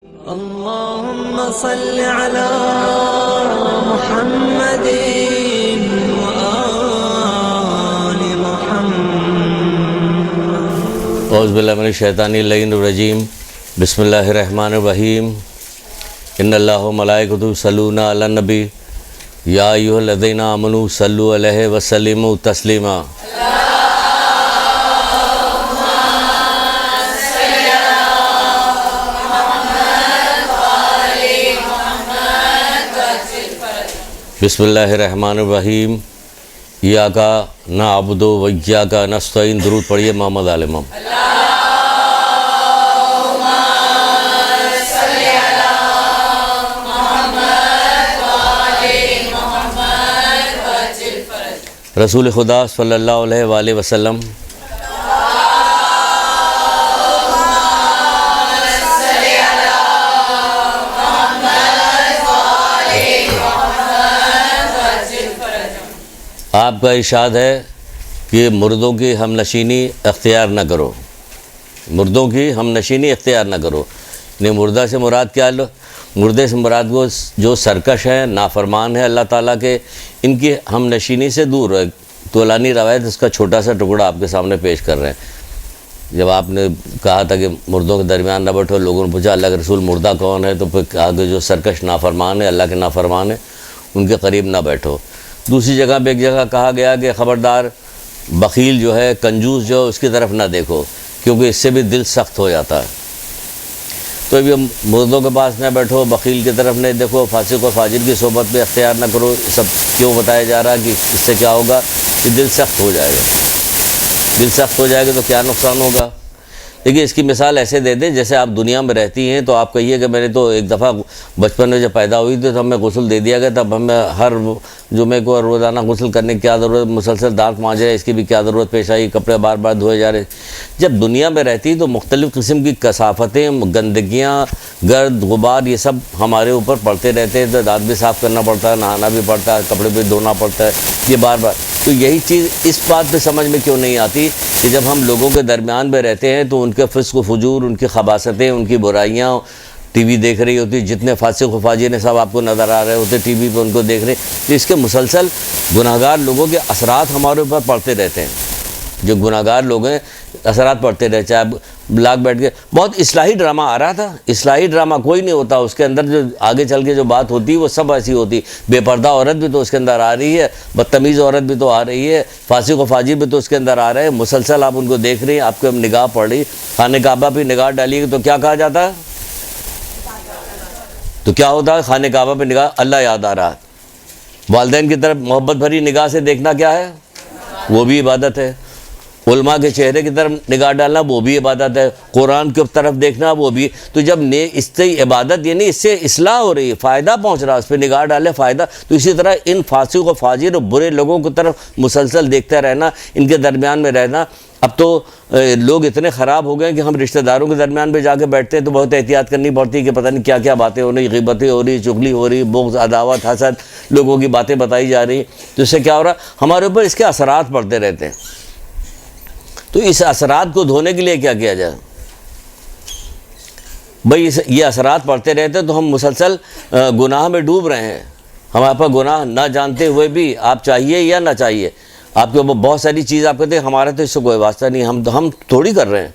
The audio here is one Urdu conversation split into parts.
اللهم صل على محمد وآل محمد. اعوذ باللہ من الشیطان الرجیم. بسم اللہ الرحمن الرحیم. ان اللہ و ملائکتہ یصلون علی النبی یا ایھا الذین آمنوا صلوا علیہ وسلموا تسلیما. بسم اللہ الرحمن الرحیم. ایاک نعبد و ایاک نستعین. درود پڑھیے محمد آل محمد. رسول خدا صلی اللہ علیہ وآلہ وسلم آپ کا ارشاد ہے کہ مردوں کی ہم نشینی اختیار نہ کرو. مردوں کی ہم نشینی اختیار نہ کرو. یعنی مردہ سے مراد کیا؟ مردے سے مراد وہ جو سرکش ہیں، نافرمان ہیں اللہ تعالیٰ کے، ان کی ہم نشینی سے دور ہے. طولانی روایت اس کا چھوٹا سا ٹکڑا آپ کے سامنے پیش کر رہے ہیں. جب آپ نے کہا تھا کہ مردوں کے درمیان نہ بیٹھو، لوگوں نے پوچھا اللہ کے رسول مردہ کون ہے؟ تو پھر کہا کہ جو سرکش نافرمان ہے، اللہ کے نافرمان ہے، ان کے قریب نہ بیٹھو. دوسری جگہ پہ ایک جگہ کہا گیا کہ خبردار بخیل جو ہے، کنجوس جو ہے، اس کی طرف نہ دیکھو کیونکہ اس سے بھی دل سخت ہو جاتا ہے. تو ابھی مردوں کے پاس نہ بیٹھو، بخیل کی طرف نہیں دیکھو، فاسق و فاجر کی صحبت میں اختیار نہ کرو. سب کیوں بتایا جا رہا ہے کہ اس سے کیا ہوگا کہ دل سخت ہو جائے گا. دل سخت ہو جائے گا تو کیا نقصان ہوگا؟ دیکھیے اس کی مثال ایسے دے دیں جیسے آپ دنیا میں رہتی ہیں تو آپ کہیے کہ میں نے تو ایک دفعہ بچپن میں جب پیدا ہوئی تھی تو ہمیں غسل دے دیا گیا، تب ہمیں ہر جمعے کو روزانہ غسل کرنے کی کیا ضرورت، مسلسل دانت مانج رہے اس کی بھی کیا ضرورت پیش آئی، کپڑے بار بار دھوئے جا رہے. جب دنیا میں رہتی تو مختلف قسم کی کثافتیں، گندگیاں، گرد غبار یہ سب ہمارے اوپر پڑتے رہتے ہیں. تو دانت بھی صاف کرنا پڑتا ہے، نہانا بھی پڑتا ہے، کپڑے بھی دھونا پڑتا ہے، یہ بار بار. تو یہی چیز اس بات پہ سمجھ میں کیوں نہیں آتی کہ جب ہم لوگوں کے درمیان میں رہتے ہیں تو ان کے فسق و فجور، ان کی خباثتیں، ان کی برائیاں ٹی وی دیکھ رہی ہوتی، جتنے فاسق و فاجر ہیں سب آپ کو نظر آ رہے ہوتے ٹی وی پہ، ان کو دیکھ رہے. تو اس کے مسلسل گناہگار لوگوں کے اثرات ہمارے اوپر پڑتے رہتے ہیں. جو گناہگار لوگ ہیں اثرات پڑتے رہتے. چاہے بلاگ بیٹھ کے بہت اصلاحی ڈرامہ آ رہا تھا، اصلاحی ڈرامہ کوئی نہیں ہوتا، اس کے اندر جو آگے چل کے جو بات ہوتی وہ سب ایسی ہوتی. بے پردہ عورت بھی تو اس کے اندر آ رہی ہے، بدتمیز عورت بھی تو آ رہی ہے، فاسق و فاجر بھی تو اس کے اندر آ رہے ہیں. مسلسل آپ ان کو دیکھ رہی ہیں، آپ کو نگاہ پڑ رہی. خانہ کعبہ پہ نگاہ ڈالیے گی تو کیا کہا جاتا ہے؟ تو کیا ہوتا ہے؟ خانہ کعبہ پہ نگاہ، اللہ یاد آ رہا ہے. والدین کی طرف محبت بھری نگاہ سے دیکھنا کیا ہے؟ وہ بھی عبادت ہے. علماء کے چہرے کی طرف نگاہ ڈالنا وہ بھی عبادت ہے. قرآن کی طرف دیکھنا وہ بھی. تو جب اس سے عبادت یعنی اس سے اصلاح ہو رہی ہے، فائدہ پہنچ رہا ہے، اس پہ نگاہ ڈالے فائدہ. تو اسی طرح ان فاسق و فاجر اور برے لوگوں کی طرف مسلسل دیکھتے رہنا، ان کے درمیان میں رہنا. اب تو لوگ اتنے خراب ہو گئے کہ ہم رشتہ داروں کے درمیان پہ جا کے بیٹھتے ہیں تو بہت احتیاط کرنی پڑتی ہے کہ پتہ نہیں کیا کیا باتیں ہو رہی، غیبتیں ہو رہی، چغلی ہو رہی، بغض، عداوت، حسد، لوگوں کی باتیں بتائی جا رہی. تو اس سے کیا ہو رہا ہے؟ ہمارے اوپر اس کے اثرات پڑتے رہتے ہیں. تو اس اثرات کو دھونے کے لیے کیا کیا جائے؟ بھئی یہ اثرات پڑتے رہتے تو ہم مسلسل گناہ میں ڈوب رہے ہیں. ہمارے پاس گناہ نہ جانتے ہوئے بھی، آپ چاہیے یا نہ چاہیے، آپ کے اوپر بہت ساری چیز آپ کہتے ہیں ہمارا تو اس سے کوئی واسطہ نہیں، ہم تھوڑی کر رہے ہیں.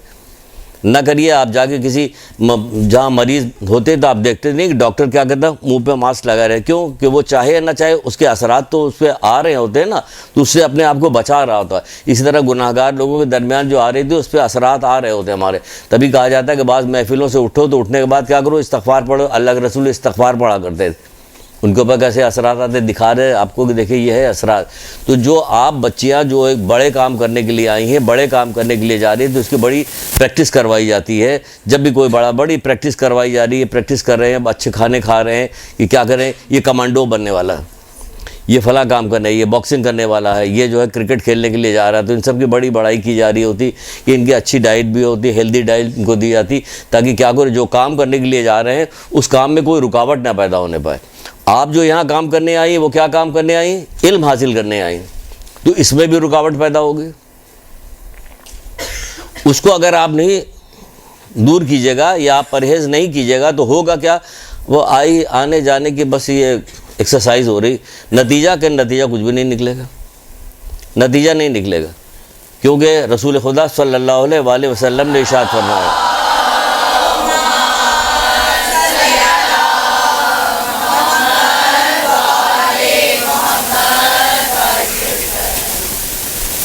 نہ کریے. آپ جا کے کسی جہاں مریض ہوتے تو آپ دیکھتے نہیں کہ ڈاکٹر کیا کرتا ہے، منہ پہ ماسک لگا رہے. کیوں؟ کہ وہ چاہے یا نہ چاہے اس کے اثرات تو اس پہ آ رہے ہوتے ہیں نا، تو اس سے اپنے آپ کو بچا رہا ہوتا ہے. اسی طرح گناہ گار لوگوں کے درمیان جو آ رہی تھی اس پہ اثرات آ رہے ہوتے ہیں ہمارے. تبھی کہا جاتا ہے کہ بعض محفلوں سے اٹھو تو اٹھنے کے بعد کیا کرو؟ استغفار پڑھو. اللہ کے رسول استغفار پڑھا کرتے تھے. ان کے اوپر کیسے اثرات آتے دکھا رہے آپ کو کہ دیکھیں یہ ہے اثرات. تو جو آپ بچیاں جو ایک بڑے کام کرنے کے لیے آئی ہیں، بڑے کام کرنے کے لیے جا رہی ہیں تو اس کی بڑی پریکٹس کروائی جاتی ہے. جب بھی کوئی بڑی پریکٹس کروائی جا رہی ہے، پریکٹس کر رہے ہیں، اچھے کھانے کھا رہے ہیں کہ کیا کریں، یہ کمانڈو بننے والا ہے، یہ فلاں کام کرنا ہے، یہ باکسنگ کرنے والا ہے، یہ جو ہے کرکٹ کھیلنے کے لیے جا رہا ہے. تو ان سب کی بڑی بڑائی کی جا رہی ہوتی کہ ان کی اچھی ڈائٹ بھی ہوتی، ہیلدی ڈائٹ ان کو دی جاتی تاکہ کیا کرے جو کام کرنے کے لیے جا رہے ہیں اس کام میں کوئی رکاوٹ نہ پیدا ہونے پائے. آپ جو یہاں کام کرنے آئی وہ کیا کام کرنے آئی؟ علم حاصل کرنے آئی. تو اس میں بھی رکاوٹ پیدا ہوگی. اس کو اگر آپ نہیں دور کیجیے گا یا آپ پرہیز نہیں کیجیے گا تو ہوگا کیا؟ وہ آنے جانے کی بس یہ ایکسرسائز ہو رہی، نتیجہ کچھ بھی نہیں نکلے گا، نتیجہ نہیں نکلے گا، کیونکہ رسول خدا صلی اللہ علیہ وآلہ وسلم نے ارشاد فرمایا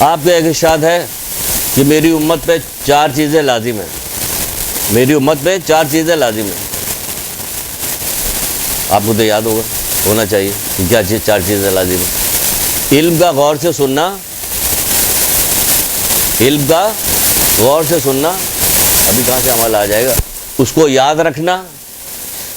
آپ کا ایک ارشاد ہے کہ میری امت پہ 4 چیزیں لازم ہیں، میری امت پہ 4 چیزیں لازم ہیں۔ آپ کو تو یاد ہونا چاہیے کہ کیا 4 چیزیں لازم ہیں۔ علم کا غور سے سننا، علم کا غور سے سننا، ابھی کہاں سے عمل آ جائے گا، اس کو یاد رکھنا،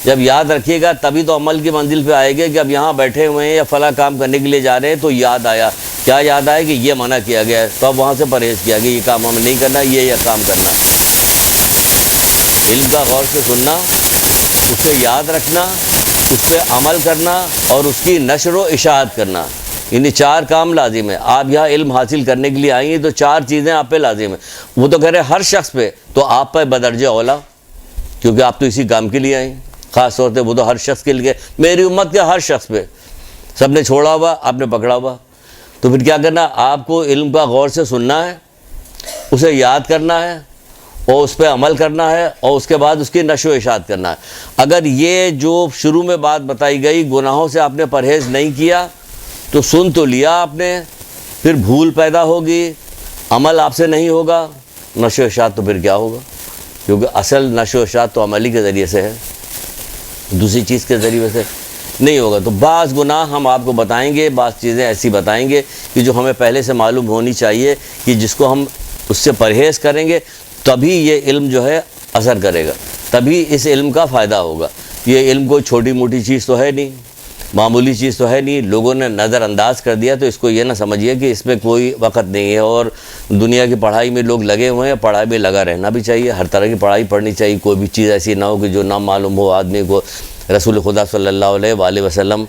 جب یاد رکھیے گا تبھی تو عمل کی منزل پہ آئے گے کہ اب یہاں بیٹھے ہوئے ہیں یا فلاں کام کرنے کے لیے جا رہے ہیں تو یاد آیا، کیا یاد آئے کہ یہ منع کیا گیا ہے، تو اب وہاں سے پرہیز کیا کہ یہ کام ہمیں نہیں کرنا، یہ کام کرنا۔ علم کا غور سے سننا، اس پہ یاد رکھنا، اس پہ عمل کرنا اور اس کی نشر و اشاعت کرنا، یعنی 4 کام لازم ہے۔ آپ یہاں علم حاصل کرنے کے لیے آئی ہیں تو 4 چیزیں آپ پہ لازم ہیں۔ وہ تو کہہ رہے ہر شخص پہ، تو آپ پہ بدرجہ اولا، کیونکہ آپ تو اسی کام کے لیے آئیں، خاص طور سے وہ تو ہر شخص کے لیے، میری امت کے ہر شخص پہ، سب نے چھوڑا ہوا، آپ نے پکڑا ہوا، تو پھر کیا کرنا؟ آپ کو علم کا غور سے سننا ہے، اسے یاد کرنا ہے اور اس پہ عمل کرنا ہے اور اس کے بعد اس کی نشر و اشاعت کرنا ہے۔ اگر یہ جو شروع میں بات بتائی گئی، گناہوں سے آپ نے پرہیز نہیں کیا تو سن تو لیا آپ نے، پھر بھول پیدا ہوگی، عمل آپ سے نہیں ہوگا، نشر و اشاعت تو پھر کیا ہوگا؟ کیونکہ اصل نشر و اشاعت تو عملی کے ذریعے سے ہے، دوسری چیز کے ذریعے سے نہیں ہوگا۔ تو بعض گناہ ہم آپ کو بتائیں گے، بعض چیزیں ایسی بتائیں گے کہ جو ہمیں پہلے سے معلوم ہونی چاہیے، کہ جس کو ہم اس سے پرہیز کریں گے تبھی یہ علم جو ہے اثر کرے گا، تبھی اس علم کا فائدہ ہوگا۔ یہ علم کوئی چھوٹی موٹی چیز تو ہے نہیں، معمولی چیز تو ہے نہیں، لوگوں نے نظر انداز کر دیا، تو اس کو یہ نہ سمجھیے کہ اس میں کوئی وقت نہیں ہے۔ اور دنیا کی پڑھائی میں لوگ لگے ہوئے ہیں، پڑھائی میں لگا رہنا بھی چاہیے، ہر طرح کی پڑھائی پڑھنی چاہیے، کوئی بھی چیز ایسی نہ ہو کہ جو نہ معلوم ہو آدمی کو۔ رسول خدا صلی اللہ علیہ وآلہ وسلم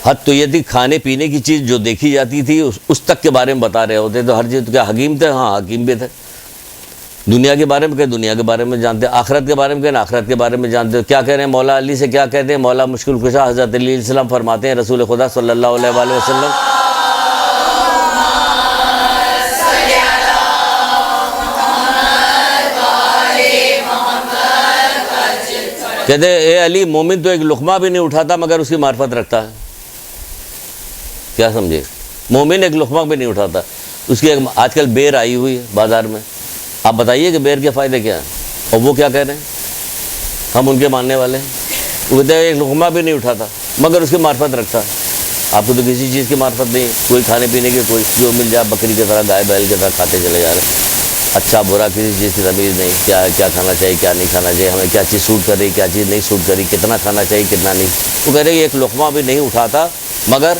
حد تو یہ تھی کھانے پینے کی چیز جو دیکھی جاتی تھی اس تک کے بارے میں بتا رہے ہوتے، تو ہر چیز کیا حکیم تھے؟ ہاں حکیم بھی تھے۔ دنیا کے بارے میں کہ دنیا کے بارے میں جانتے، آخرت کے بارے میں کہ آخرت کے بارے میں جانتے۔ کیا کہہ رہے ہیں مولا علی سے؟ کیا کہتے ہیں مولا مشکل کشا حضرت علی علیہ السلام فرماتے ہیں رسول خدا صلی اللہ علیہ وآلہ وسلم کہتے ہیں اے علی، مومن تو ایک لقمہ بھی نہیں اٹھاتا مگر اس کی معرفت رکھتا ہے۔ کیا سمجھے؟ مومن ایک لقمہ بھی نہیں اٹھاتا، اس کی آج کل بیر آئی ہوئی ہے بازار میں، آپ بتائیے کہ بیر کے فائدے کیا ہیں؟ اور وہ کیا کہہ رہے ہیں؟ ہم ان کے ماننے والے ہیں، وہ کہتے ہیں ایک لقمہ بھی نہیں اٹھاتا مگر اس کی معرفت رکھتا ہے۔ آپ کو تو کسی چیز کی معرفت نہیں، کوئی کھانے پینے کی، کوئی جو مل جائے بکری کی طرح، گائے بیل کی طرح کھاتے چلے جا رہے ہیں، اچھا برا کسی چیز کی تمیز نہیں، کیا ہے، کیا کھانا چاہیے، کیا نہیں کھانا چاہیے، ہمیں کیا چیز سوٹ کر رہی، کیا چیز نہیں سوٹ کری، کتنا کھانا چاہیے، کتنا نہیں۔ وہ کہہ رہے ہیں ایک لقمہ بھی نہیں اٹھاتا مگر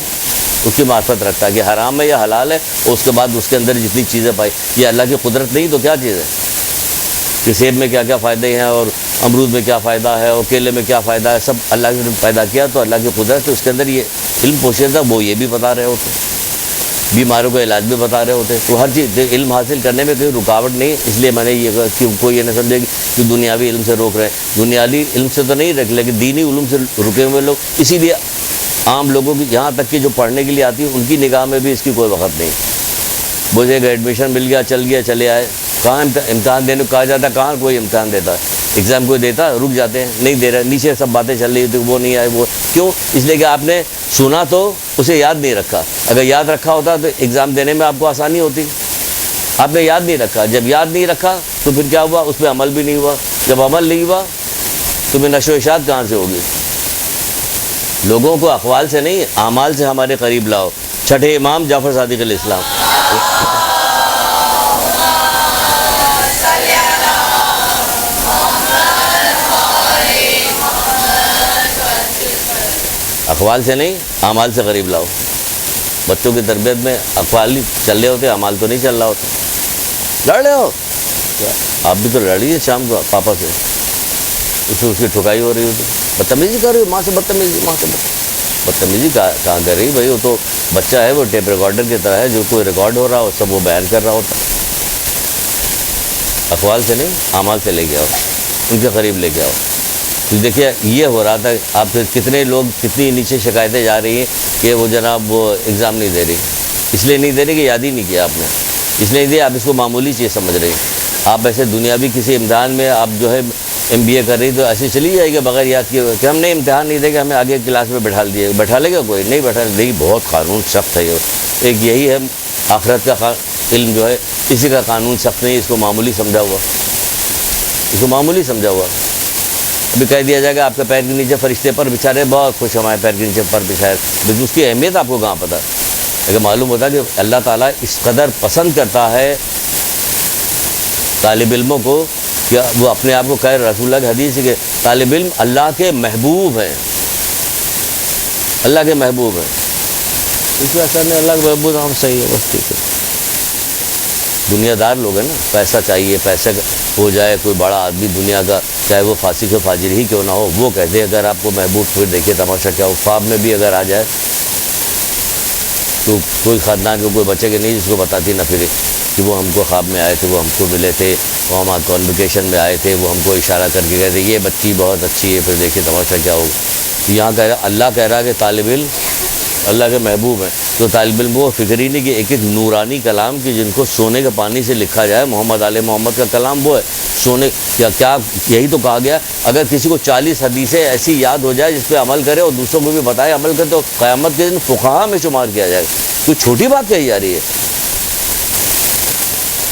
اس کی معرفت رکھتا ہے کہ حرام ہے یا حلال ہے، اور اس کے بعد اس کے اندر جتنی چیزیں پائی، یہ اللہ کی قدرت نہیں تو کیا چیز ہے؟ کہ سیب میں کیا کیا فائدے ہیں اور امرود میں کیا فائدہ ہے اور کیلے میں کیا فائدہ ہے، سب اللہ نے پیدا کیا، تو اللہ کی قدرت ہے، اس کے اندر یہ علم پوشیدہ، وہ یہ بھی بتا رہے ہوتے، بیماروں کا علاج بھی بتا رہے ہوتے۔ تو ہر چیز علم حاصل کرنے میں کوئی رکاوٹ نہیں، اس لیے میں نے یہ کہا کہ کوئی یہ نہ سمجھے کہ دنیاوی علم سے روک رہے ہیں، دنیاوی علم سے تو نہیں رکھ، لیکن دینی علم سے رکے ہوئے لوگ، اسی لیے عام لوگوں کی یہاں تک کہ جو پڑھنے کے لیے آتی ہے ان کی نگاہ میں بھی اس کی کوئی وقت نہیں۔ مجھے ایک ایڈمیشن مل گیا، چل گیا، چلے آئے، کہاں امتحان دینے کو کہا جاتا ہے، کہاں کوئی امتحان دیتا ہے، ایگزام کوئی دیتا ہے، رک جاتے ہیں، نہیں دے رہے، نیچے سب باتیں چل رہی ہوتی، وہ نہیں آئے، وہ کیوں؟ اس لیے کہ آپ نے سنا تو اسے یاد نہیں رکھا، اگر یاد رکھا ہوتا تو ایگزام دینے میں آپ کو آسانی ہوتی، آپ نے یاد نہیں رکھا، جب یاد نہیں رکھا تو پھر کیا ہوا؟ اس پہ عمل بھی نہیں ہوا، جب عمل نہیں ہوا تو پھر نشر و اشاعت کہاں سے ہوگی؟ لوگوں کو اقوال سے نہیں، اعمال سے ہمارے قریب لاؤ۔ چھٹے امام جعفر صادق علیہ السلام، اقوال سے نہیں، اعمال سے قریب لاؤ۔ بچوں کی تربیت میں اقوال ہی چل رہے ہوتے، اعمال تو نہیں چل رہا ہوتا۔ لڑ رہے ہو آپ بھی تو لڑ رہی ہے شام کو پاپا سے، اس کی ٹھکائی ہو رہی ہوتی، بدتمیزی کر رہی ہو، ماں سے بدتمیزی، ماں سے بدتمیزی کہاں کر رہی بھائی؟ وہ تو بچہ ہے، وہ ٹیپ ریکارڈر کی طرح ہے، جو کوئی ریکارڈ ہو رہا ہو سب وہ بیان کر رہا ہوتا. اقوال سے نہیں، اعمال سے لے کے آؤ، ان کے قریب لے کے آؤ. تو دیکھیے یہ ہو رہا تھا. آپ سے کتنے لوگ، کتنی نیچے شکایتیں جا رہی ہیں کہ وہ جناب وہ ایگزام نہیں دے رہی. اس لیے نہیں دے رہی کہ یاد ہی نہیں کیا آپ نے، اس لیے نہیں دیا، آپ اس کو معمولی چیز سمجھ رہے ہیں. آپ ایسے دنیاوی کسی امتحان میں آپ جو ہے MBA کر رہی تو ایسے چلی جائے گا بغیر یاد کیے ہوئے کہ ہم نے امتحان نہیں دے گا، ہمیں آگے کلاس میں بٹھا لے گا کوئی؟ نہیں بیٹھا لے گی. بہت قانون سخت ہے. ایک یہی ہے آخرت کا علم جو ہے، اسی کا قانون سخت نہیں، اس کو معمولی سمجھا ہوا، اس کو معمولی سمجھا ہوا. ابھی کہہ دیا جائے گا آپ کے پیر کے نیچے فرشتے پر بچھا رہے، بہت خوش ہمارے پیر کے نیچے پر بچھائے، لیکن اس کی اہمیت آپ کو کہاں پتہ؟ اگر معلوم ہوتا کہ اللہ تعالیٰ اس قدر پسند کرتا ہے طالب علموں کو کہ وہ اپنے آپ کو کہہ، رسول اللہ کی حدیث ہے کہ طالب علم اللہ کے محبوب ہیں، اللہ کے محبوب ہیں. اس کے اثر میں اللہ کے محبوب ہم صحیح ہے، بس ٹھیک ہے. دنیا دار لوگ ہیں نا، پیسہ چاہیے، پیسہ ہو جائے کوئی بڑا آدمی دنیا کا، چاہے وہ فاسق و فاجر ہی کیوں نہ ہو، وہ کہتے ہیں اگر آپ کو محبوب، پھر دیکھیے تماشا کیا ہو. خواب میں بھی اگر آ جائے تو کوئی خاندان کو کوئی بچے کے نہیں جس کو بتاتی نہ پھرے کہ وہ ہم کو خواب میں آئے تھے، وہ ہم کو ملے تھے، وہ ہمارے کانوکیشن میں آئے تھے، وہ ہم کو اشارہ کر کے کہتے یہ بچی بہت اچھی ہے، پھر دیکھیے تماشا کیا ہوگا. تو یہاں کہہ رہا اللہ کہہ رہا کہ طالب علم اللہ کے محبوب ہیں. تو طالب علم وہ فکر ہی نہیں کہ ایک ایک نورانی کلام کی جن کو سونے کے پانی سے لکھا جائے، محمد علیہ محمد کا کلام وہ ہے سونے کیا یہی تو کہا گیا اگر کسی کو 40 حدیثیں ایسی یاد ہو جائے جس پہ عمل کرے اور دوسروں کو بھی بتائے عمل کرے تو قیامت کے دن فقہا میں شمار کیا جائے. کوئی چھوٹی بات کہی جا رہی ہے،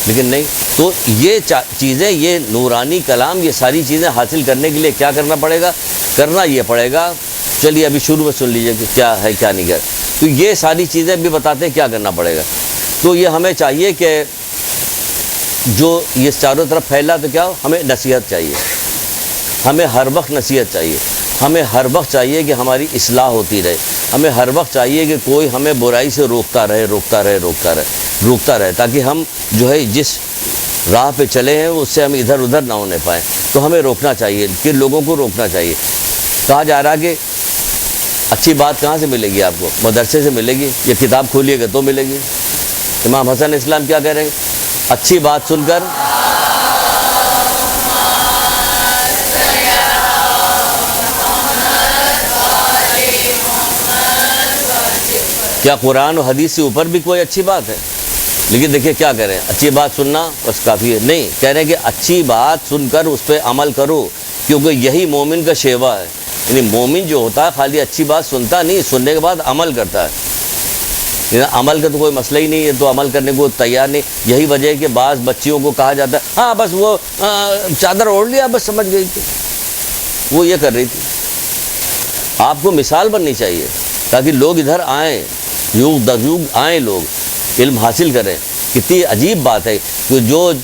لیکن نہیں. تو یہ چیزیں، یہ نورانی کلام، یہ ساری چیزیں حاصل کرنے کے لیے کیا کرنا پڑے گا؟ کرنا یہ پڑے گا. چلیے ابھی شروع میں سن لیجئے کہ کیا ہے کیا نہیں کر. تو یہ ساری چیزیں بھی بتاتے ہیں کیا کرنا پڑے گا. تو یہ ہمیں چاہیے کہ جو یہ چاروں طرف پھیلا تو کیا ہو، ہمیں نصیحت چاہیے، ہمیں ہر وقت نصیحت چاہیے، ہمیں ہر وقت چاہیے کہ ہماری اصلاح ہوتی رہے، ہمیں ہر وقت چاہیے کہ کوئی ہمیں برائی سے روکتا رہے تاکہ ہم جو ہے جس راہ پہ چلے ہیں اس سے ہم ادھر ادھر نہ ہونے پائیں. تو ہمیں روکنا چاہیے، کہ لوگوں کو روکنا چاہیے. کہا جا رہا کہ اچھی بات کہاں سے ملے گی؟ آپ کو مدرسے سے ملے گی، یہ کتاب کھولیے گا تو ملے گی. امام حسن اسلام کیا کہہ رہے ہیں؟ اچھی بات سن کر کیا قرآن و حدیث سے اوپر بھی کوئی اچھی بات ہے؟ لیکن دیکھیے کیا کہہ رہے ہیں، اچھی بات سننا بس کافی ہے؟ نہیں، کہہ رہے ہیں کہ اچھی بات سن کر اس پہ عمل کرو، کیونکہ یہی مومن کا شیوا ہے. یعنی مومن جو ہوتا ہے خالی اچھی بات سنتا نہیں، سننے کے بعد عمل کرتا ہے. عمل کا تو کوئی مسئلہ ہی نہیں ہے، تو عمل کرنے کو تیار نہیں. یہی وجہ ہے کہ بعض بچیوں کو کہا جاتا ہے ہاں بس وہ چادر اوڑھ لیا بس سمجھ گئی تھی، وہ یہ کر رہی تھی. آپ کو مثال بننی چاہیے تاکہ لوگ ادھر آئیں، یوگ دزوگ آئیں، لوگ علم حاصل کریں. کتنی عجیب بات ہے کہ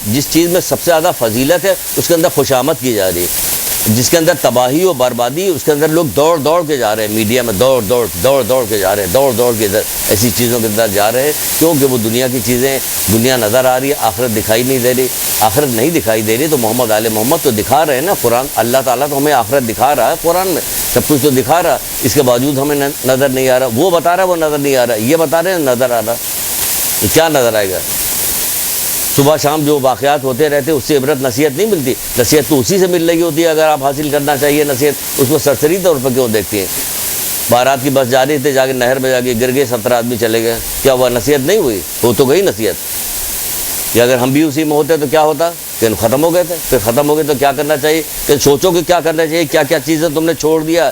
جس چیز میں سب سے زیادہ فضیلت ہے اس کے اندر خوشامد کی جا رہی ہے، جس کے اندر تباہی و بربادی اس کے اندر لوگ دوڑ کے جا رہے ہیں، میڈیا میں دوڑ کے جا رہے ہیں، دوڑ کے ادھر ایسی چیزوں کے اندر جا رہے ہیں کیونکہ وہ دنیا کی چیزیں، دنیا نظر آ رہی ہے، آخرت دکھائی نہیں دے رہی. آخرت نہیں دکھائی دے رہی تو محمد آل محمد تو دکھا رہے ہیں نا. قرآن اللہ تعالیٰ تو ہمیں آخرت دکھا رہا ہے، قرآن میں سب کچھ تو دکھا رہا، اس کے باوجود ہمیں نظر نہیں آ رہا. وہ بتا رہا ہے وہ نظر نہیں آ رہا، یہ بتا رہے ہیں نظر آ رہا. تو کیا نظر آئے گا؟ صبح شام جو واقعات ہوتے رہتے اس سے عبرت نصیحت نہیں ملتی. نصیحت تو اسی سے مل رہی ہوتی ہے. اگر آپ حاصل کرنا چاہیے نصیحت، اس کو سرسری طور پر کیوں دیکھتی ہیں؟ بارات کی بس جا رہی تھے، جا کے نہر میں جا کے گر گئے، 17 آدمی چلے گئے، کیا ہوا؟ نصیحت نہیں ہوئی؟ ہو تو گئی نصیحت. یا اگر ہم بھی اسی میں ہوتے تو کیا ہوتا؟ کہ ختم ہو گئے تھے. پھر ختم ہو گئے تو کیا کرنا چاہیے؟ کہ سوچو کہ کیا کرنا چاہیے، کیا کیا چیزیں تم نے چھوڑ دیا،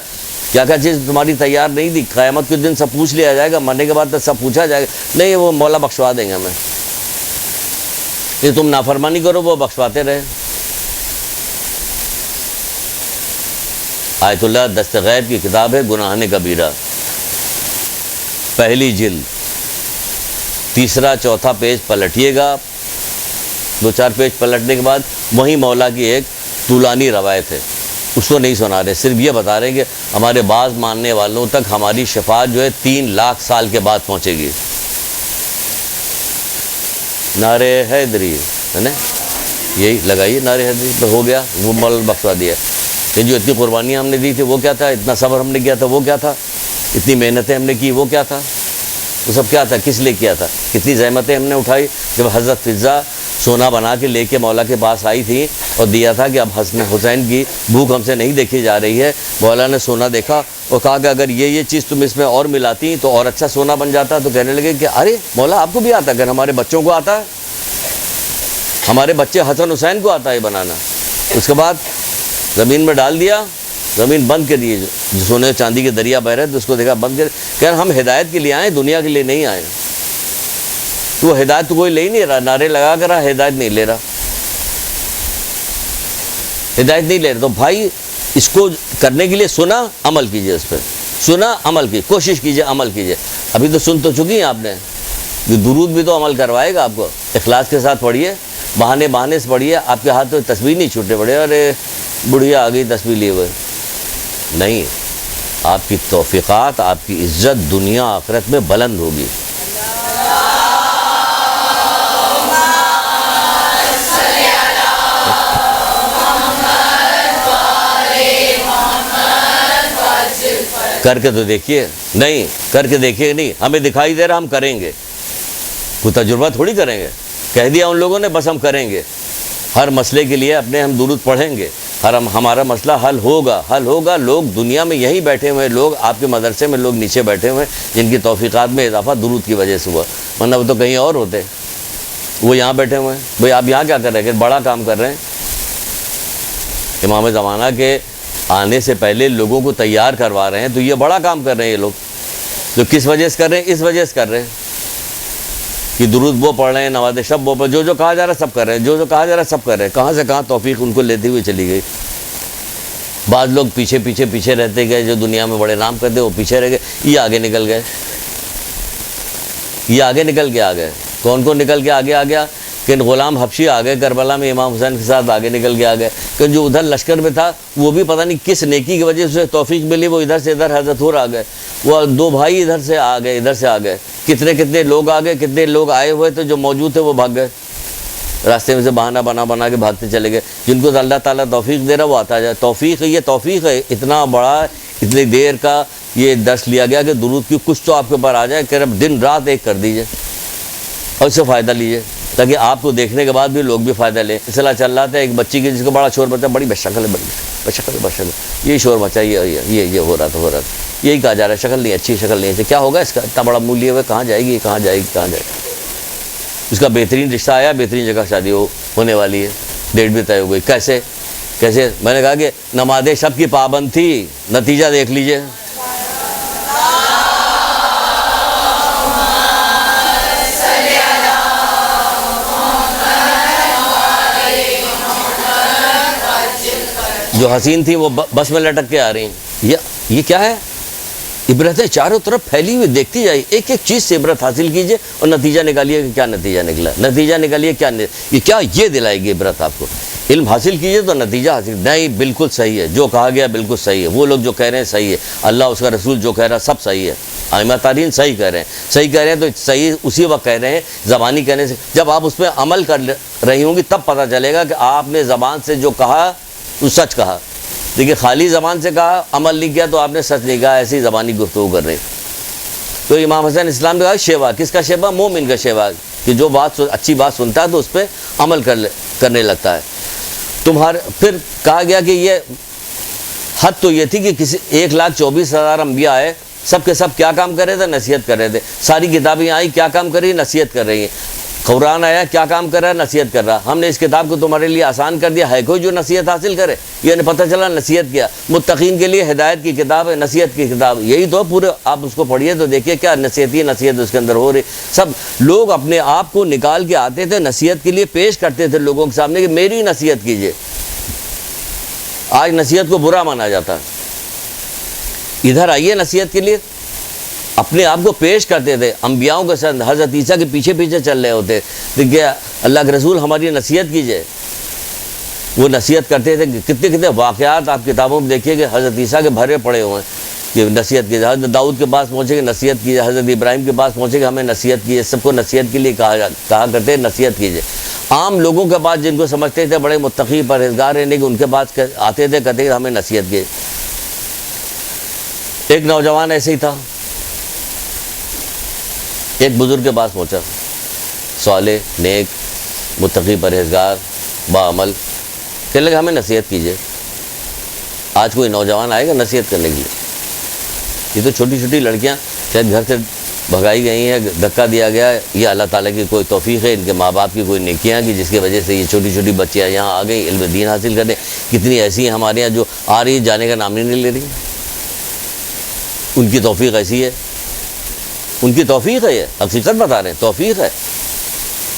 کیا کیا چیز تمہاری تیار نہیں تھی. قیامت کے دن سب پوچھ لیا جائے گا، مرنے کے بعد تو سب پوچھا جائے گا. نہیں وہ مولا بخشوا دیں گے ہمیں، یہ تم نافرمانی کرو وہ بخشواتے رہے. آیت اللہ دستغیب کی کتاب ہے گناہن کبیرہ، پہلی جلد، 3 4 پیج پلٹیے گا. 2 4 پیج پلٹنے کے بعد وہیں مولا کی ایک طولانی روایت ہے، اس کو نہیں سنا رہے، صرف یہ بتا رہے ہیں کہ ہمارے بعض ماننے والوں تک ہماری شفاعت جو ہے 3 لاکھ سال کے بعد پہنچے گی. نعرے حیدری ہے نا، یہی لگائیے نعرے حیدری پہ ہو گیا، وہ مولا بخشوا دیا. کہ جو اتنی قربانیاں ہم نے دی تھی وہ کیا تھا، اتنا صبر ہم نے کیا تھا وہ کیا تھا، اتنی محنتیں ہم نے کی وہ کیا تھا، وہ سب کیا تھا، کس لیے کیا تھا، کتنی زحمتیں ہم نے اٹھائی. جب حضرت فضا سونا بنا کے لے کے مولا کے پاس آئی تھی اور دیا تھا کہ اب حسن حسین کی بھوک ہم سے نہیں دیکھی جا رہی ہے، مولا نے سونا دیکھا اور کہا کہ اگر یہ چیز تم اس میں اور ملاتی تو اور اچھا سونا بن جاتا. تو کہنے لگے کہ ارے مولا آپ کو بھی آتا ہے، اگر ہمارے بچوں کو آتا ہے، ہمارے بچے حسن حسین کو آتا ہے بنانا. اس کے بعد زمین میں ڈال دیا، زمین بند کر دی، جو سونے چاندی کے دریا بہ رہے تھے اس کو دیکھا بند کر. کہ ہم ہدایت کے لیے آئے، دنیا کے لیے نہیں آئے. تو ہدایت تو کوئی لے ہی نہیں رہا، نعرے لگا کر رہا، ہدایت نہیں لے رہا، ہدایت نہیں لے رہا. تو بھائی اس کو کرنے کے لیے سنا، عمل کیجئے، اس پہ سنا عمل کی کوشش کیجئے، عمل کیجئے. ابھی تو سن تو چکی ہیں آپ نے، درود بھی تو عمل کروائے گا آپ کو. اخلاص کے ساتھ پڑھیے، بہانے سے پڑھیے. آپ کے ہاتھ تو تسبیح نہیں چھوٹنے پڑے، ارے بڑھیا آ گئی تسبیح لیے ہوئے. نہیں، آپ کی توفیقات، آپ کی عزت دنیا آخرت میں بلند ہوگی. کر کے تو دیکھیے، نہیں کر کے دیکھیے، نہیں ہمیں دکھائی دے رہا ہم کریں گے، کوئی تجربہ تھوڑی کریں گے. کہہ دیا ان لوگوں نے بس ہم کریں گے. ہر مسئلے کے لیے اپنے ہم درود پڑھیں گے، ہمارا مسئلہ حل ہوگا. لوگ دنیا میں یہیں بیٹھے ہوئے، لوگ آپ کے مدرسے میں لوگ نیچے بیٹھے ہوئے جن کی توفیقات میں اضافہ درود کی وجہ سے ہوا، ورنہ وہ تو کہیں اور ہوتے. وہ یہاں بیٹھے ہوئے ہیں. بھئی آپ یہاں کیا کر رہے ہیں؟ بڑا کام کر رہے ہیں. امام زمانہ کے آنے سے پہلے لوگوں کو تیار کروا رہے ہیں، تو یہ بڑا کام کر رہے ہیں یہ لوگ. تو کس وجہ سے کر رہے ہیں؟ اس وجہ سے کر رہے ہیں کہ درود وہ پڑھ رہے ہیں، نماز شب وہ پڑھ، جو کہا جا رہا ہے سب کر رہے ہیں، جو کہا جا رہا ہے سب کر رہے ہیں. کہاں سے کہاں توفیق ان کو لیتے ہوئے چلی گئی. بعض لوگ پیچھے رہتے گئے، جو دنیا میں بڑے نام کرتے وہ پیچھے رہ گئے، یہ آگے نکل گئے، یہ آگے نکل کے آ گئے. کون نکل کے آگے آ گیا؟ کہ غلام حبشی آ گئے کربلا میں امام حسین کے ساتھ آگے نکل کے آ گئے. کہ جو ادھر لشکر میں تھا وہ بھی پتہ نہیں کس نیکی کی وجہ سے توفیق ملی، وہ ادھر سے ادھر حضرت ہور آ گئے. وہ دو بھائی ادھر سے آ گئے. کتنے لوگ آ گئے، کتنے لوگ آئے ہوئے تھے جو موجود تھے وہ بھاگ گئے، راستے میں سے بہانہ بنا کے بھاگتے چلے گئے. جن کو اللہ تعالیٰ توفیق دے رہا وہ آتا جائے. یہ توفیق ہے. اتنا بڑا اتنی دیر کا یہ درس لیا گیا کہ درود کی کچھ تو آپ کے اوپر آ جائے کہ اب دن رات ایک کر دیجئے اور اس سے فائدہ لیجئے، تاکہ آپ کو دیکھنے کے بعد بھی لوگ بھی فائدہ لیں. سلسلہ چل رہا تھا ایک بچی کی جس کو بڑا شور بچا، بڑی بشکل ہے، یہ شور بچا، یہ ہو رہا تھا. یہی کہا جا رہا ہے شکل نہیں اچھی، شکل نہیں اچھی. کیا ہوگا اس کا؟ اتنا بڑا منہ لیے ہوئے کہاں جائے گی؟ اس کا بہترین رشتہ آیا، بہترین جگہ شادی ہونے والی ہے، ڈیٹ بھی طے ہو گئی. کیسے؟ میں نے کہا کہ نماز شب کی پابند تھی، نتیجہ دیکھ لیجئے. جو حسین تھی وہ بس میں لٹک کے آ رہی ہیں. یہ کیا ہے؟ عبرت ہے چاروں طرف پھیلی ہوئی، دیکھتی جائیے، ایک چیز سے عبرت حاصل کیجئے اور نتیجہ نکالیے کہ کیا نتیجہ نکلا. یہ دلائے گی عبرت آپ کو. علم حاصل کیجئے تو نتیجہ حاصل، نہیں بالکل صحیح ہے، جو کہا گیا بالکل صحیح ہے، وہ لوگ جو کہہ رہے ہیں صحیح ہے، اللہ اس کا رسول جو کہہ رہا ہے سب صحیح ہے، ائمہ تارین صحیح کہہ رہے ہیں تو صحیح اسی وقت کہہ رہے ہیں. زبانی کہنے سے جب آپ اس پہ عمل کر رہی ہوں گی تب پتہ چلے گا کہ آپ نے زبان سے جو کہا وہ سچ کہا. دیکھیے خالی زبان سے کہا، عمل نہیں کیا تو آپ نے سچ نہیں کہا، ایسی زبانی گفتگو کر رہے. تو امام حسین اسلام نے کہا شیوا، کس کا شیوا؟ مومن کا شیوا، کہ جو اچھی بات سنتا ہے تو اس پہ عمل کرنے لگتا ہے. پھر کہا گیا کہ یہ حد تو یہ تھی کہ 1,24,000 انبیاء آئے، سب کے سب کیا کام کر رہے تھے؟ نصیحت کر رہے تھے. ساری کتابیں آئی، کیا کام کر رہی ہیں؟ نصیحت کر رہی ہیں. قرآن آیا، کیا کام کر رہا ہے؟ نصیحت کر رہا. ہم نے اس کتاب کو تمہارے لیے آسان کر دیا، ہے کوئی جو نصیحت حاصل کرے؟ یعنی پتہ چلا نصیحت کیا. متقین کے لیے ہدایت کی کتاب ہے، نصیحت کی کتاب، یہی تو پورے. آپ اس کو پڑھیے تو دیکھیے کیا نصیحت اس کے اندر ہو رہی. سب لوگ اپنے آپ کو نکال کے آتے تھے، نصیحت کے لیے پیش کرتے تھے لوگوں کے سامنے کہ میری نصیحت کیجیے. آج نصیحت کو برا مانا جاتا ہے. ادھر آئیے نصیحت کے لیے، اپنے آپ کو پیش کرتے تھے. انبیاؤں کے ساتھ حضرت عیسیٰ کے پیچھے چل رہے ہوتے کہ اللہ کے رسول ہماری نصیحت کیجئے. وہ نصیحت کرتے تھے. کتنے واقعات آپ کتابوں میں دیکھیے کہ حضرت عیسیٰ کے بھرے پڑے ہوئے ہیں کہ نصیحت کی، حضرت داؤد کے پاس پہنچے گے نصیحت کیجیے، حضرت ابراہیم کے پاس پہنچے گے ہمیں نصیحت کیجیے، سب کو نصیحت کے لیے کہا کرتے ہیں نصیحت کیجیے۔ عام لوگوں کے پاس جن کو سمجھتے تھے بڑے متقی پرہیزگار ہیں، لیکن ان کے پاس آتے تھے کہتے ہمیں نصیحت کیجیے۔ ایک نوجوان ایسے ہی تھا، ایک بزرگ کے پاس پہنچا، صالح، نیک، متقی پرہیزگار، باعمل، کہنے لگا ہمیں نصیحت کیجیے۔ آج کوئی نوجوان آئے گا نصیحت کرنے کے لیے؟ یہ تو چھوٹی چھوٹی لڑکیاں شاید گھر سے بھگائی گئی ہیں، دھکا دیا گیا ہے، یہ اللہ تعالیٰ کی کوئی توفیق ہے، ان کے ماں باپ کی کوئی نیکیاں کی جس کی وجہ سے یہ چھوٹی چھوٹی بچیاں یہاں آ گئی علم دین حاصل کرنے۔ کتنی ایسی ہیں ہمارے یہاں جو آ رہی جانے کا نام نہیں لے رہی، ان کی توفیق ایسی ہے، ان کی توفیق ہے، یہ حقیقت بتا رہے ہیں، توفیق ہے،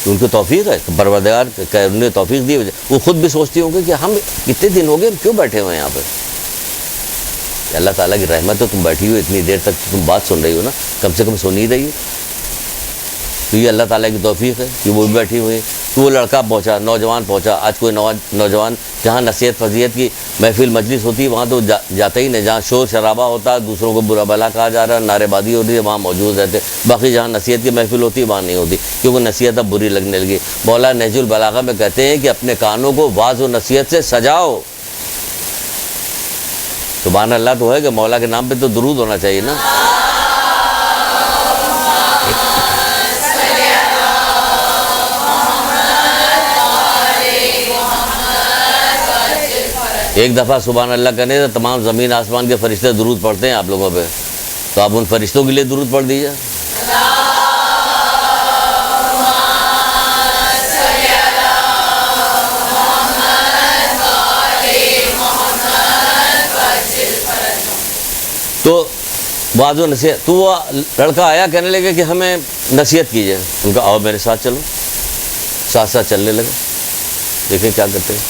ان کو توفیق ہے، پروردگار انہوں نے توفیق دی۔ وہ خود بھی سوچتی ہوں گے کہ ہم کتنے دن ہو گئے کیوں بیٹھے ہوئے ہیں یہاں پہ؟ اللہ تعالیٰ کی رحمت ہے، تم بیٹھی ہو اتنی دیر تک تم بات سن رہی ہو نا، کم سے کم سن ہی رہی ہو، تو یہ اللہ تعالیٰ کی توفیق ہے کہ وہ بھی بیٹھی ہوئی۔ تو وہ لڑکا پہنچا، نوجوان پہنچا۔ آج کوئی نوجوان جہاں نصیحت فضیلت کی محفل مجلس ہوتی ہے وہاں تو جاتا ہی نہیں، جہاں شور شرابہ ہوتا ہے، دوسروں کو برا بھلا کہا جا رہا ہے، نعرے بازی ہو رہی ہے، وہاں موجود رہتے۔ باقی جہاں نصیحت کی محفل ہوتی ہے وہاں نہیں ہوتی، کیونکہ نصیحت اب بری لگنے لگی۔ مولا نہج البلاغہ میں کہتے ہیں کہ اپنے کانوں کو واعظ و نصیحت سے سجاؤ۔ سبحان اللہ تو ہے کہ مولا کے نام پہ تو درود ہونا چاہیے نا۔ ایک دفعہ سبحان اللہ کہنے سے تمام زمین آسمان کے فرشتے درود پڑھتے ہیں آپ لوگوں پہ، تو آپ ان فرشتوں کے لیے درود پڑھ دیجیے۔ تو واعظ و نصیحت، تو وہ لڑکا آیا کہنے لگے کہ ہمیں نصیحت کیجیے۔ ان کا آؤ میرے ساتھ چلو، ساتھ ساتھ چلنے لگے، دیکھیں کیا کرتے ہیں۔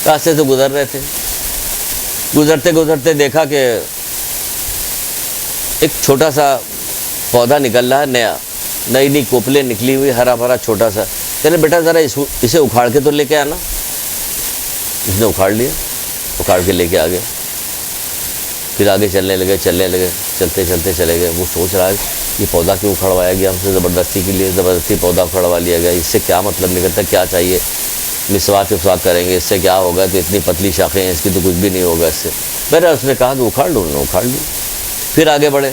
راستے سے گزر رہے تھے، گزرتے گزرتے دیکھا کہ ایک چھوٹا سا پودا نکل رہا ہے، نئی نئی کوپلیں نکلی ہوئی، ہرا بھرا چھوٹا سا۔ کہنے بیٹا ذرا اسے اکھاڑ کے تو لے کے آنا۔ اس نے اکھاڑ لیا، اکھاڑ کے لے کے آ گیا۔ پھر آگے چلنے لگے، چلتے چلتے چلے گئے۔ وہ سوچ رہا ہے یہ پودا کیوں اکھڑوایا گیا ہم سے، زبردستی کے لیے زبردستی پودا اکھڑوا لیا گیا، اس سے کیا مطلب نکلتا، کیا چاہیے؟ مسواک کریں گے، اس سے کیا ہوگا؟ تو اتنی پتلی شاخیں ہیں، اس کی تو کچھ بھی نہیں ہوگا اس سے۔ بہرحال اس نے کہا کہ اکھاڑ لو، انہوں نے اکھاڑ لی۔ پھر آگے بڑھے،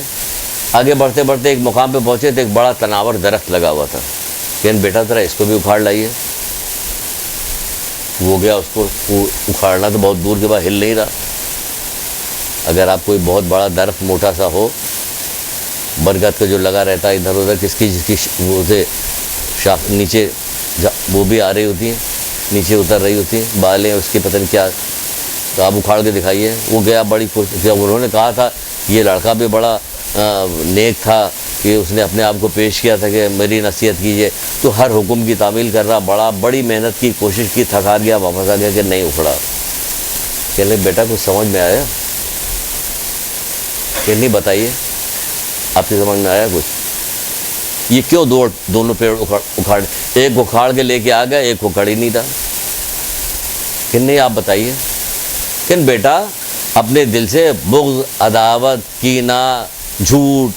آگے بڑھتے بڑھتے ایک مقام پہ پہنچے تو ایک بڑا تناور درخت لگا ہوا تھا۔ کہن بیٹا ذرا اس کو بھی اکھاڑ لائیے۔ وہ گیا، اس کو اکھاڑنا تو بہت دور کے بعد ہل نہیں رہا۔ اگر آپ کوئی بہت بڑا درخت موٹا سا ہو، برگد کا جو لگا رہتا ہے ادھر ادھر، جس کی وہ سے شاخ نیچے وہ بھی آ رہی ہوتی ہیں، نیچے اتر رہی ہوتی ہیں، بالیں اس کی پتہ نہیں کیا، تو آپ اکھاڑ کے دکھائیے۔ وہ گیا، بڑی جب انہوں نے کہا تھا، یہ لڑکا بھی بڑا نیک تھا کہ اس نے اپنے آپ کو پیش کیا تھا کہ میری نصیحت کیجیے، تو ہر حکم کی تعمیل کر رہا، بڑی محنت کی، کوشش کی، تھکا گیا، واپس آ گیا کہ نہیں اکھڑا۔ کہنے بیٹا کچھ سمجھ میں آیا؟ کہ نہیں، بتائیے آپ کی سمجھ میں آیا کچھ؟ یہ کیوں دونوں پیڑ اکھاڑ، ایک اکھاڑ کے لے کے آ گیا، ایک اکھاڑ ہی نہیں تھا؟ کہ نہیں آپ بتائیے۔ کہ بیٹا اپنے دل سے بغض، عداوت، کینہ، جھوٹ،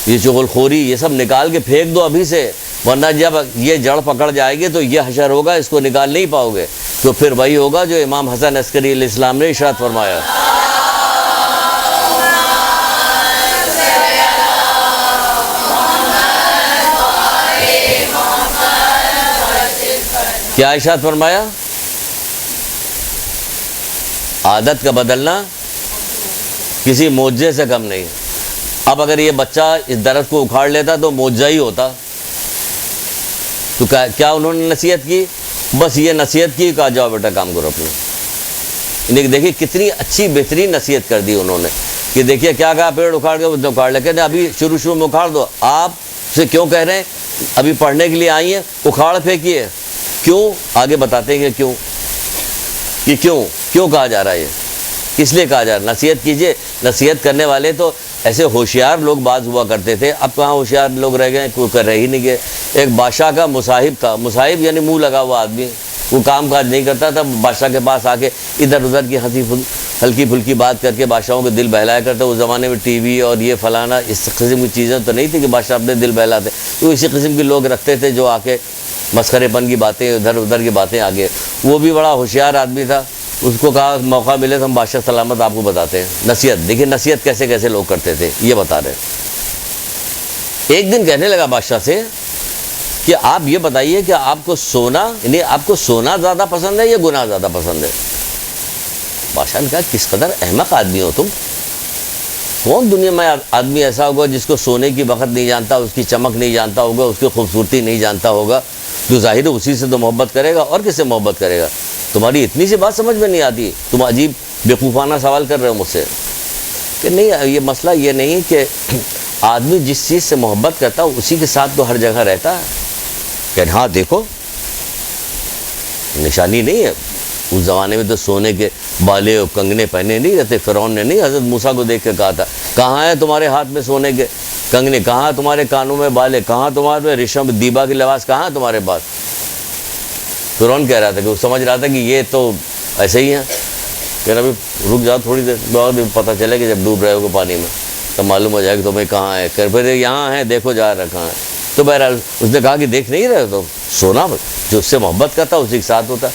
یہ چغل خوری، یہ سب نکال کے پھینک دو ابھی سے، ورنہ جب یہ جڑ پکڑ جائے گی تو یہ حشر ہوگا، اس کو نکال نہیں پاؤ گے، تو پھر وہی ہوگا جو امام حسن عسکری علیہ السلام نے ارشاد فرمایا۔ کیا ارشاد فرمایا؟ عادت کا بدلنا کسی معجزے سے کم نہیں۔ اب اگر یہ بچہ اس درخت کو اکھاڑ لیتا تو معجزہ ہی ہوتا۔ تو کیا انہوں نے نصیحت کی؟ بس یہ نصیحت کی، کہا جاؤ بیٹا کام کرو اپنے۔ دیکھیے کتنی اچھی بہترین نصیحت کر دی انہوں نے کہ دیکھیے کیا کہا، پیڑ اکھاڑ کے اکھاڑ لے، کہتے ہیں ابھی شروع میں اکھاڑ دو۔ آپ سے کیوں کہہ رہے ہیں؟ ابھی پڑھنے کے لیے آئی ہیں، اکھاڑ پھینکیے۔ کیوں؟ آگے بتاتے ہیں کہ کیوں، یہ کیوں کہا جا رہا ہے، یہ کس لیے کہا جا رہا ہے۔ نصیحت کیجیے۔ نصیحت کرنے والے تو ایسے ہوشیار لوگ بعض ہوا کرتے تھے، اب کہاں ہوشیار لوگ رہ گئے، کوئی کر رہ ہی نہیں گئے۔ ایک بادشاہ کا مصاحب تھا، مصاحب یعنی منہ لگا ہوا آدمی، وہ کام کاج نہیں کرتا تھا، بادشاہ کے پاس آ کے ادھر ادھر کی ہلکی پھلکی بات کر کے بادشاہوں کے دل بہلایا کرتا. اس زمانے میں ٹی وی اور یہ فلانا اس قسم کی چیزیں تو نہیں تھی کہ بادشاہ اپنے دل بہلاتے. تو اسی قسم کے لوگ رکھتے تھے جو آ کے مسخرے پن کی باتیں ادھر ادھر کی باتیں آگے. وہ بھی بڑا ہوشیار آدمی تھا. اس کو کہا موقع ملے تو ہم بادشاہ سلامت آپ کو بتاتے ہیں نصیحت. دیکھیں نصیحت کیسے کیسے لوگ کرتے تھے یہ بتا رہے. ایک دن کہنے لگا بادشاہ سے کہ آپ یہ بتائیے کہ آپ کو سونا، یعنی آپ کو سونا زیادہ پسند ہے یا گناہ زیادہ پسند ہے؟ بادشاہ نے کہا کس قدر احمق آدمی ہو تم. کون دنیا میں آدمی ایسا ہوگا جس کو سونے کی وقت نہیں جانتا، اس کی چمک نہیں جانتا ہوگا، اس کی خوبصورتی نہیں جانتا ہوگا. جو ظاہر ہے اسی سے تو محبت کرے گا، اور کس سے محبت کرے گا؟ تمہاری اتنی سی بات سمجھ میں نہیں آتی؟ تم عجیب بیوقوفانہ سوال کر رہے ہو مجھ سے کہ نہیں. یہ مسئلہ یہ نہیں کہ آدمی جس چیز سے محبت کرتا ہے اسی کے ساتھ تو ہر جگہ رہتا ہے. کہ ہاں دیکھو نشانی نہیں ہے. اس زمانے میں تو سونے کے بالے اور کنگنے پہنے نہیں رہتے. فرعون نے نہیں حضرت موسیٰ کو دیکھ کے کہا تھا کہاں ہے تمہارے ہاتھ میں سونے کے کنگنے، کہاں تمہارے کانوں میں بالے، کہاں تمہارے ریشم دیبا کی لباس، کہاں تمہارے پاس؟ فرعون کہہ رہا تھا کہ وہ سمجھ رہا تھا کہ یہ تو ایسے ہی ہیں. کہ ابھی رک جاؤ تھوڑی دیر، بعد پتہ چلے کہ جب ڈوب رہے ہو پانی میں تب معلوم ہو جائے کہ تمہیں کہاں ہے. پھر یہاں ہے دیکھو جا رہا کہاں ہے. تو بہرحال اس نے کہا کہ دیکھ نہیں رہے تو سونا جو اس سے محبت کرتا اسی کے ساتھ ہوتا.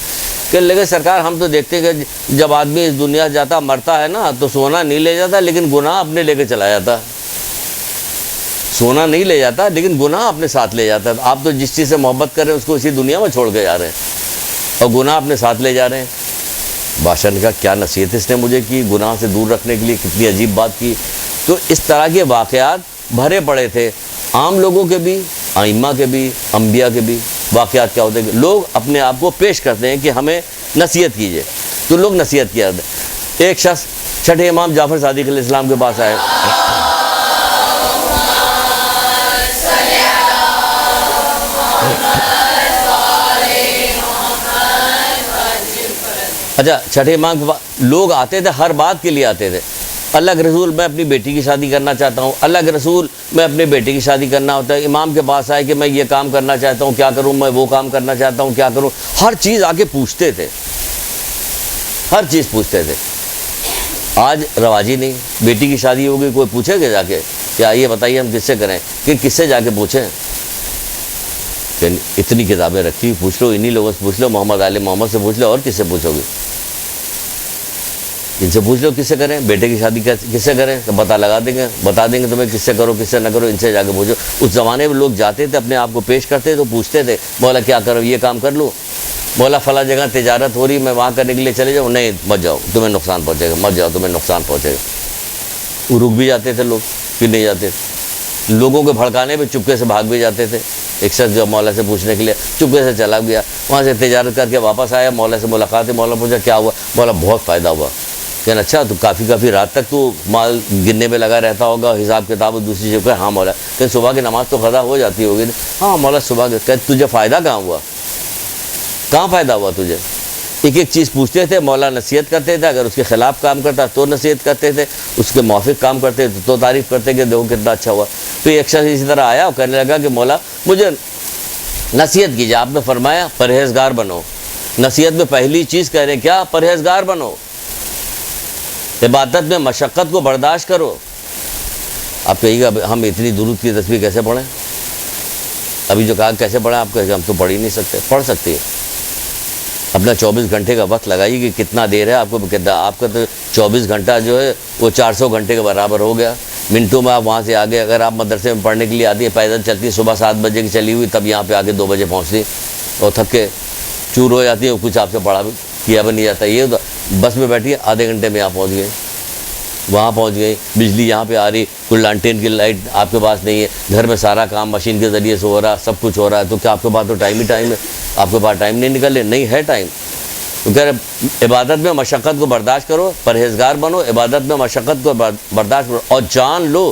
کہ لگے سرکار ہم تو دیکھتے ہیں کہ جب آدمی اس دنیا جاتا مرتا ہے نا تو سونا نہیں لے جاتا لیکن گناہ اپنے لے کے چلا جاتا. سونا نہیں لے جاتا لیکن گناہ اپنے ساتھ لے جاتا ہے. آپ تو جس چیز سے محبت کر رہے ہیں اس کو اسی دنیا میں چھوڑ کے جا رہے ہیں اور گناہ اپنے ساتھ لے جا رہے ہیں. بادشاہ نے کہا کیا نصیحت اس نے مجھے کی گناہ سے دور رکھنے کے لیے، کتنی عجیب بات کی. تو اس طرح کے واقعات بھرے پڑے تھے، عام لوگوں کے بھی، ائمہ کے بھی، انبیاء کے بھی. واقعات کیا ہوتے ہیں؟ لوگ اپنے آپ کو پیش کرتے ہیں کہ ہمیں نصیحت کیجیے تو لوگ نصیحت کیا کرتے ہیں. ایک شخص چھٹے امام جعفر صادق علیہ السلام کے پاس آئے. اچھا چھٹے امام کے پاس لوگ آتے تھے، ہر بات کے لیے آتے تھے. اللہ کے رسول میں اپنی بیٹی کی شادی کرنا چاہتا ہوں، اللہ کے رسول میں اپنے بیٹے کی شادی کرنا ہوتا ہے. امام کے پاس آئے کہ میں یہ کام کرنا چاہتا ہوں کیا کروں، میں وہ کام کرنا چاہتا ہوں کیا کروں. ہر چیز آ کے پوچھتے تھے، ہر چیز پوچھتے تھے. آج رواجی نہیں. بیٹی کی شادی ہوگی کوئی پوچھے گا جا کے کیا یہ بتائیے ہم کس سے کریں؟ کہ کس سے جا کے پوچھیں؟ کہ اتنی کتابیں رکھی پوچھ لو، انہی لوگوں سے پوچھ لو، محمد عالم محمد سے پوچھ لو، اور کس سے پوچھو گے؟ ان سے پوچھ لو کس سے کریں. بیٹے کی شادی کس سے کریں تو بتا دیں گے تمہیں کس سے کرو کس سے نہ کرو. ان سے جا کے پوچھو. اس زمانے میں لوگ جاتے تھے اپنے آپ کو پیش کرتے تو پوچھتے تھے مولا کیا کرو، یہ کام کر لوں، مولا فلاں جگہ تجارت ہو رہی میں وہاں کرنے کے لیے چلے جاؤ. نہیں مت جاؤ تمہیں نقصان پہنچے گا، مت جاؤ تمہیں نقصان پہنچے گا. وہ رک بھی جاتے تھے لوگ، پھر نہیں جاتے. لوگوں کے بھڑکانے پہ چپکے سے بھاگ بھی جاتے تھے. ایک شخص جو مولا سے پوچھنے کے لیے چپکے سے چلا گیا، وہاں سے تجارت کر کے واپس آیا، مولا سے ملاقات ہے. مولا پوچھا کیا ہوا؟ مولا بہت فائدہ ہوا. کہنا اچھا تو کافی رات تک تو مال گننے میں لگا رہتا ہوگا، حساب کتاب اور دوسری جگہ. ہاں مولا. کہ صبح کی نماز تو قضا ہو جاتی ہوگی. ہاں مولا صبح کے. کہ تجھے فائدہ کہاں ہوا، کہاں فائدہ ہوا تجھے؟ ایک ایک چیز پوچھتے تھے. مولا نصیحت کرتے تھے، اگر اس کے خلاف کام کرتا تو نصیحت کرتے تھے، اس کے موافق کام کرتے تو تعریف کرتے کہ دیکھو کتنا اچھا ہوا. تو ایک شخص اسی طرح آیا اور کہنے لگا کہ مولا مجھے نصیحت کیجیے. آپ نے فرمایا پرہیزگار بنو. نصیحت میں پہلی چیز کہہ رہے ہیں کیا؟ پرہیزگار بنو. عبادت میں مشقت کو برداشت کرو. آپ کہیے گا ہم اتنی درود کی تسبیح کیسے پڑھیں؟ ابھی جو کہا کیسے پڑھیں، آپ کہیں ہم تو پڑھ ہی نہیں سکتے. پڑھ سکتے ہیں. اپنا 24 گھنٹے کا وقت لگائیے کہ کتنا دیر ہے آپ کو. آپ کا تو 24 گھنٹہ جو ہے وہ 400 گھنٹے کے برابر ہو گیا. منٹوں میں آپ وہاں سے آگے، اگر آپ مدرسے میں پڑھنے کے لیے آتی ہے پیدل چلتی ہے، صبح 7 بجے کی چلی ہوئی، تب یہاں پہ آگے 2 بجے پہنچتی اور تھک کے چور ہو جاتی ہے، کچھ آپ سے پڑھا بھی کیا بھی نہیں جاتا. یہ تو بس میں بیٹھی ہے آدھے گھنٹے میں آپ پہنچ گئے، وہاں پہنچ گئی. بجلی یہاں پہ آ رہی، کوئی لانٹین کی لائٹ آپ کے پاس نہیں ہے، گھر میں سارا کام مشین کے ذریعے سے ہو رہا، سب کچھ ہو رہا ہے. تو کیا آپ کے پاس تو ٹائم ہی ٹائم ہے؟ آپ کے پاس ٹائم نہیں نکلے؟ نہیں ہے ٹائم. تو کہہ رہے عبادت میں مشقت کو برداشت کرو، پرہیزگار بنو. عبادت میں مشقت کو برداشت کرو اور جان لو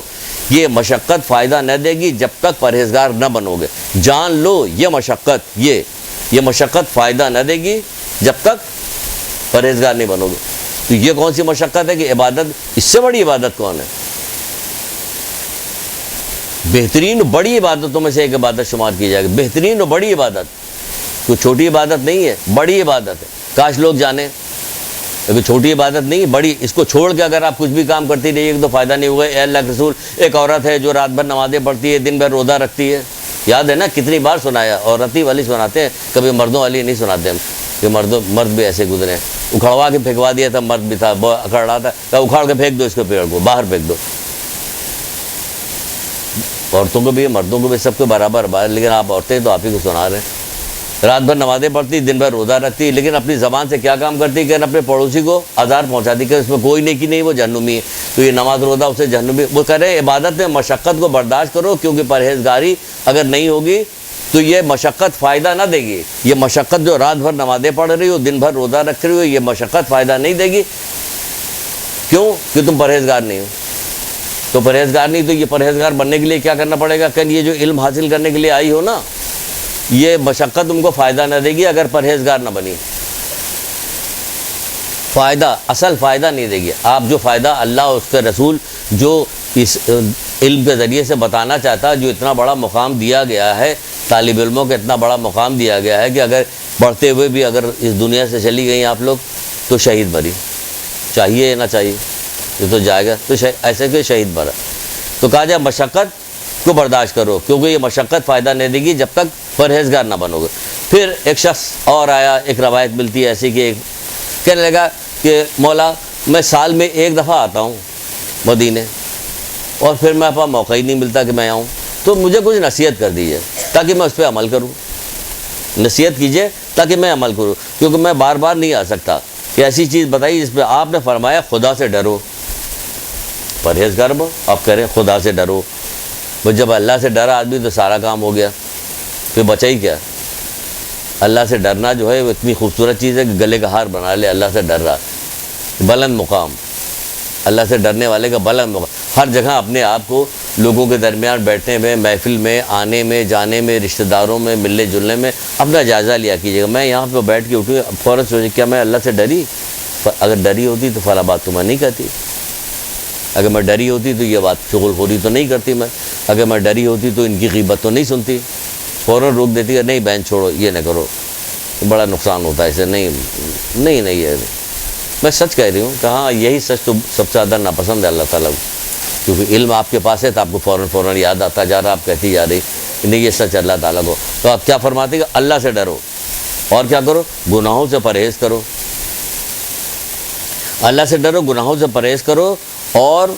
یہ مشقت فائدہ نہ دے گی جب تک پرہیزگار نہ بنو گے. جان لو یہ مشقت یہ مشقت فائدہ نہ دے گی جب تک پرہیزگار نہیں بنو گے. تو یہ کون سی مشقت ہے کہ عبادت، اس سے بڑی عبادت کون ہے؟ بہترین بڑی عبادتوں میں سے ایک عبادت شمار کی جائے گی. بہترین و بڑی عبادت کوئی چھوٹی عبادت نہیں ہے، بڑی عبادت ہے، کاش لوگ جانیں۔ ابھی چھوٹی عبادت نہیں ہے، بڑی۔ اس کو چھوڑ کے اگر آپ کچھ بھی کام کرتی رہیے تو فائدہ نہیں ہوگا۔ اے اللہ کے رسول، ایک عورت ہے جو رات بھر نمازیں پڑھتی ہے، دن بھر روزہ رکھتی ہے، یاد ہے نا کتنی بار سنایا، عورت ہی والی سناتے ہیں، کبھی مردوں والی نہیں سناتے ہم، کہ مرد بھی ایسے گزرے ہیں۔ اکھڑوا کے پھینکوا دیا تھا، مرد بھی تھا اکھڑ رہا تھا، کہ اکھاڑ کے پھینک دو اس کو، پیڑ کو باہر پھینک دو۔ عورتوں کو بھی مردوں کو بھی سب کو برابر، لیکن آپ عورتیں تو آپ ہی کو سنا رہے ہیں۔ رات بھر نمازیں پڑھتی، دن بھر روزہ رکھتی، لیکن اپنی زبان سے کیا کام کرتی کہ اپنے پڑوسی کو آزار پہنچاتی کہ اس میں کوئی نیکی نہیں، وہ جہنمی ہے، تو یہ نماز روزہ اسے جہنمی۔ وہ کہہ رہے ہیں عبادت میں مشقت کو برداشت کرو، کیونکہ پرہیزگاری اگر نہیں ہوگی تو یہ مشقت فائدہ نہ دے گی۔ یہ مشقت جو رات بھر نمازیں پڑھ رہی ہو، دن بھر روزہ رکھ رہی ہو، یہ مشقت فائدہ نہیں دے گی۔ کیوں؟ کہ تم پرہیزگار نہیں ہو۔ تو پرہیزگار نہیں، تو یہ پرہیزگار بننے کے لیے کیا کرنا پڑے گا؟ کہ یہ جو علم حاصل کرنے کے لیے آئی ہو نا، یہ مشقت تم کو فائدہ نہ دے گی اگر پرہیزگار نہ بنی۔ فائدہ، اصل فائدہ نہیں دے گی۔ آپ جو فائدہ اللہ اور اس کے رسول جو اس علم کے ذریعے سے بتانا چاہتا، جو اتنا بڑا مقام دیا گیا ہے، طالب علموں کو اتنا بڑا مقام دیا گیا ہے کہ اگر پڑھتے ہوئے بھی اگر اس دنیا سے چلی گئی آپ لوگ تو شہید بری، چاہیے یا نہ چاہیے، یہ تو جائے گا، تو ایسے کہ شہید برا۔ تو کہا جائے مشقت کو برداشت کرو، کیونکہ یہ مشقت فائدہ نہیں دے گی جب تک پرہیزگار نہ بنو گے۔ پھر ایک شخص اور آیا، ایک روایت ملتی ہے ایسی کہ کہنے لگا کہ مولا میں سال میں ایک دفعہ آتا ہوں مدینے، اور پھر میرے پاس موقع ہی نہیں ملتا کہ میں آؤں، تو مجھے کچھ نصیحت کر دیجیے تاکہ میں اس پہ عمل کروں۔ نصیحت کیجیے تاکہ میں عمل کروں، کیونکہ میں بار بار نہیں آ سکتا۔ کہ ایسی چیز بتائی جس پہ آپ نے فرمایا خدا سے ڈرو، پرہیزگار ہو، آپ کہہ رہے ہیں خدا سے ڈرو۔ بس جب اللہ سے ڈرا آدمی تو سارا کام ہو گیا، پھر بچا ہی کیا؟ اللہ سے ڈرنا جو ہے وہ اتنی خوبصورت چیز ہے کہ گلے کا ہار بنا لے۔ اللہ سے ڈر رہا، بلند مقام، اللہ سے ڈرنے والے کا بلند مقام۔ ہر جگہ اپنے آپ کو لوگوں کے درمیان بیٹھنے میں، محفل میں، آنے میں، جانے میں، رشتہ داروں میں، ملنے جلنے میں اپنا جائزہ لیا کیجیے گا۔ میں یہاں پہ بیٹھ کے اٹھوں، فوراً سوچے کیا میں اللہ سے ڈری؟ اگر ڈری ہوتی تو فلاں بات تو میں نہیں کہتی، اگر میں ڈری ہوتی تو یہ بات چغل خوری تو نہیں کرتی میں، اگر میں ڈری ہوتی تو ان کی غیبت تو نہیں سنتی، فوراً روک دیتی کہ نہیں بہن چھوڑو، یہ نہ کرو، بڑا نقصان ہوتا ہے اسے، نہیں ہے۔ میں سچ کہہ رہی ہوں کہ ہاں یہی سچ تو سب سے زیادہ ناپسند ہے اللہ تعالیٰ کو، کیونکہ علم آپ کے پاس ہے تو آپ کو فوراً یاد آتا جا رہا، آپ کہتی جا رہی کہ نہیں یہ سچ اللہ تعالیٰ کو۔ تو آپ کیا فرماتے کہ اللہ سے ڈرو، اور کیا کرو؟ گناہوں سے پرہیز کرو۔ اللہ سے ڈرو، گناہوں سے پرہیز کرو، اور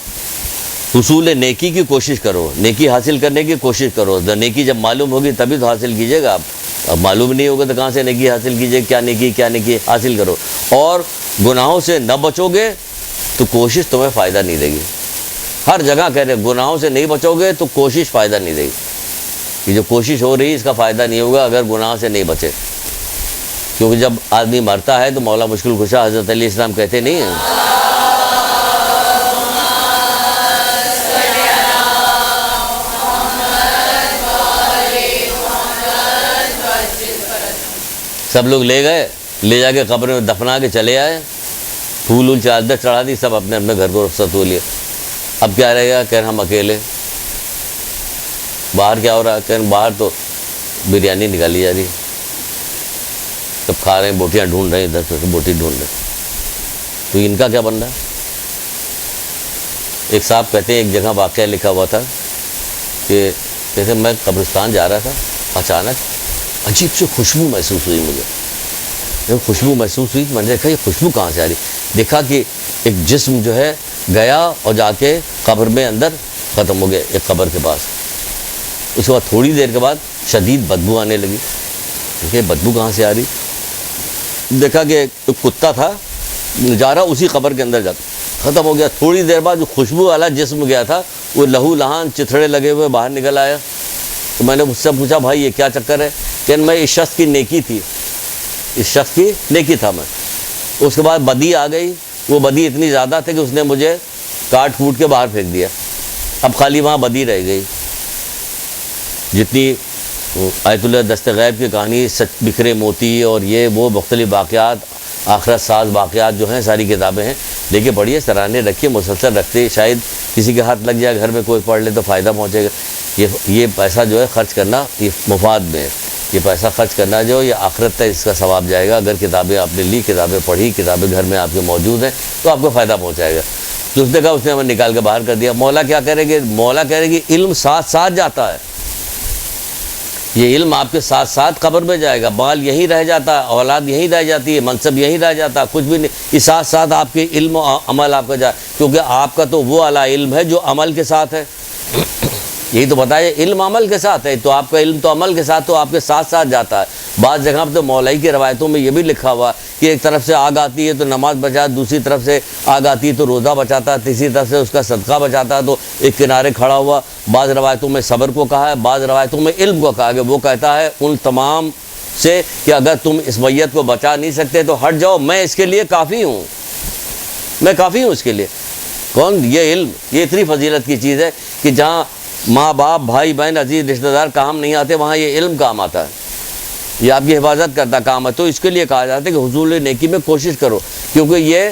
حصول نیکی کی کوشش کرو، نیکی حاصل کرنے کی کوشش کرو۔ نیکی جب معلوم ہوگی تبھی تو حاصل کیجیے گا آپ، اب معلوم نہیں ہوگا تو کہاں سے نیکی حاصل کیجیے؟ کیا نیکی حاصل کرو، اور گناہوں سے نہ بچو گے تو کوشش تمہیں فائدہ نہیں دے گی۔ ہر جگہ کہہ رہے گناہوں سے نہیں بچو گے تو کوشش فائدہ نہیں دے گی۔ یہ جو کوشش ہو رہی ہے اس کا فائدہ نہیں ہوگا اگر گناہ سے نہیں بچے، کیونکہ جب آدمی مرتا ہے تو مولا مشکل کشا حضرت علیہ السلام کہتے نہیں ہیں سب لوگ لے گئے، لے جا کے قبر میں دفنا کے چلے آئے، پھول چادر چڑھا دی، سب اپنے اپنے گھر کو رخصت ہو لیے۔ اب کیا رہے گا؟ کہ ہم اکیلے، باہر کیا ہو رہا ہے؟ کہ باہر تو بریانی نکالی جا رہی، سب کھا رہے ہیں، بوٹیاں ڈھونڈ رہے ہیں، ادھر سے بوٹی ڈھونڈ رہے ہیں، تو ان کا کیا بن رہا ہے؟ ایک صاحب کہتے ہیں ایک جگہ واقعہ لکھا ہوا تھا کہ کہتے میں قبرستان جا رہا تھا، اچانک عجیب سی خوشبو محسوس ہوئی مجھے، جب خوشبو محسوس ہوئی تو میں نے دیکھا یہ خوشبو کہاں سے آ رہی، دیکھا کہ ایک جسم جو ہے گیا اور جا کے قبر میں اندر ختم ہو گیا ایک قبر کے پاس۔ اس کے بعد تھوڑی دیر کے بعد شدید بدبو آنے لگی، دیکھیں بدبو کہاں سے آ رہی، دیکھا کہ ایک کتا تھا جا رہا اسی قبر کے اندر جاتا، ختم ہو گیا۔ تھوڑی دیر بعد جو خوشبو والا جسم گیا تھا وہ لہو لہان چتھڑے لگے ہوئے باہر نکل آیا۔ تو میں نے اس سے پوچھا بھائی یہ کیا چکر ہے؟ کہ میں اس شخص کی نیکی تھی، اس شخص کی نیکی تھا میں، اس کے بعد بدی آ گئی، وہ بدی اتنی زیادہ تھی کہ اس نے مجھے کاٹ پھوٹ کے باہر پھینک دیا، اب خالی وہاں بدی رہ گئی۔ جتنی آیت اللہ دست غیب کی کہانی، سچ بکھرے موتی اور یہ وہ مختلف واقعات، آخرت ساز واقعات جو ہیں، ساری کتابیں ہیں، دیکھیے پڑھیے، سراہنے رکھیے، مسلسل رکھتے، شاید کسی کے ہاتھ لگ جائے گھر میں، کوئی پڑھ لے تو فائدہ پہنچے گا۔ یہ پیسہ جو ہے خرچ کرنا یہ مفاد میں ہے، یہ پیسہ خرچ کرنا جو یہ آخرت تک اس کا ثواب جائے گا. اگر کتابیں آپ نے لی، کتابیں پڑھی، کتابیں گھر میں آپ کے موجود ہیں تو آپ کو فائدہ پہنچائے گا. تو اس نے کہا، اس نے ہمیں نکال کے باہر کر دیا. مولا کیا کرے گے؟ مولا کہہ رہے کہ علم ساتھ ساتھ جاتا ہے. یہ علم آپ کے ساتھ ساتھ قبر میں جائے گا. بال یہیں رہ جاتا ہے، اولاد یہیں رہ جاتی ہے، منصب یہیں رہ جاتا ہے، کچھ بھی نہیں. یہ ساتھ ساتھ آپ کے علم و عمل آپ کا جائے، کیونکہ آپ کا تو وہ اعلیٰ علم ہے جو عمل کے ساتھ ہے. یہی تو بتایا، علم عمل کے ساتھ ہے، تو آپ کا علم تو عمل کے ساتھ تو آپ کے ساتھ ساتھ جاتا ہے. بعض جگہ پہ تو مولائی کی روایتوں میں یہ بھی لکھا ہوا کہ ایک طرف سے آگ آتی ہے تو نماز بچاتا، دوسری طرف سے آگ آتی ہے تو روزہ بچاتا، تیسری طرف سے اس کا صدقہ بچاتا، تو ایک کنارے کھڑا ہوا. بعض روایتوں میں صبر کو کہا ہے، بعض روایتوں میں علم کو کہا ہے. وہ کہتا ہے ان تمام سے کہ اگر تم اس میت کو بچا نہیں سکتے تو ہٹ جاؤ، میں اس کے لیے کافی ہوں، میں کافی ہوں اس کے لیے. کون؟ یہ علم. یہ اتنی فضیلت کی چیز ہے کہ جہاں ماں باپ، بھائی بہن، عزیز رشتہ دار کام نہیں آتے، وہاں یہ علم کام آتا ہے. یہ آپ کی حفاظت کرتا کام ہے. تو اس کے لیے کہا جاتا ہے کہ حصول نیکی میں کوشش کرو، کیونکہ یہ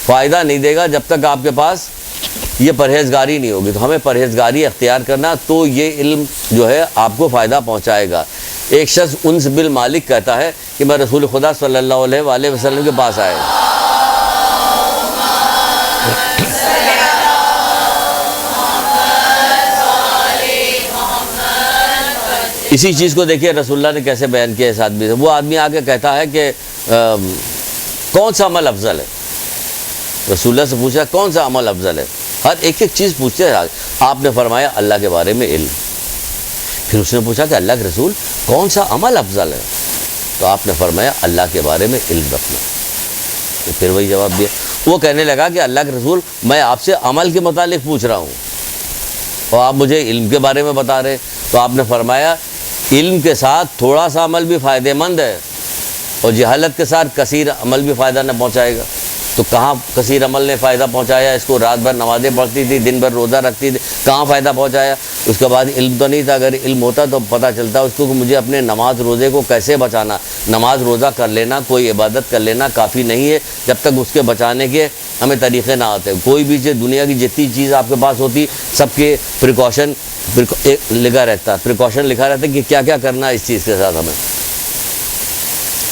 فائدہ نہیں دے گا جب تک آپ کے پاس یہ پرہیزگاری نہیں ہوگی. تو ہمیں پرہیزگاری اختیار کرنا، تو یہ علم جو ہے آپ کو فائدہ پہنچائے گا. ایک شخص انس بالمالک کہتا ہے کہ میں رسول خدا صلی اللہ علیہ وآلہ وسلم کے پاس آیا. اسی چیز کو دیکھیے رسول اللہ نے کیسے بیان کیا اس آدمی سے. وہ آدمی آ کے کہتا ہے کہ کون سا عمل افضل ہے؟ رسول اللہ سے پوچھا کون سا عمل افضل ہے؟ ہر ایک ایک چیز پوچھتے ہیں. آپ نے فرمایا اللہ کے بارے میں علم. پھر اس نے پوچھا کہ اللہ کے رسول کون سا عمل افضل ہے؟ تو آپ نے فرمایا اللہ کے بارے میں علم رکھنا. تو پھر وہی جواب دیا. وہ کہنے لگا کہ اللہ کے رسول میں آپ سے عمل کے متعلق پوچھ رہا ہوں اور آپ مجھے علم کے بارے میں بتا رہے. تو آپ نے فرمایا علم کے ساتھ تھوڑا سا عمل بھی فائدہ مند ہے اور جہالت کے ساتھ کثیر عمل بھی فائدہ نہ پہنچائے گا. تو کہاں کثیر عمل نے فائدہ پہنچایا؟ اس کو رات بھر نمازیں پڑھتی تھی، دن بھر روزہ رکھتی تھی، کہاں فائدہ پہنچایا؟ اس کے بعد علم تو نہیں تھا. اگر علم ہوتا تو پتہ چلتا اس کو کہ مجھے اپنے نماز روزے کو کیسے بچانا. نماز روزہ کر لینا، کوئی عبادت کر لینا کافی نہیں ہے جب تک اس کے بچانے کے ہمیں طریقے نہ آتے. کوئی بھی چیز دنیا کی جتنی چیز آپ کے پاس ہوتی سب کے پریکاشن لکھا رہتا ہے، پریکاشن لکھا رہتا ہے کہ کیا کیا کرنا ہے اس چیز کے ساتھ، ہمیں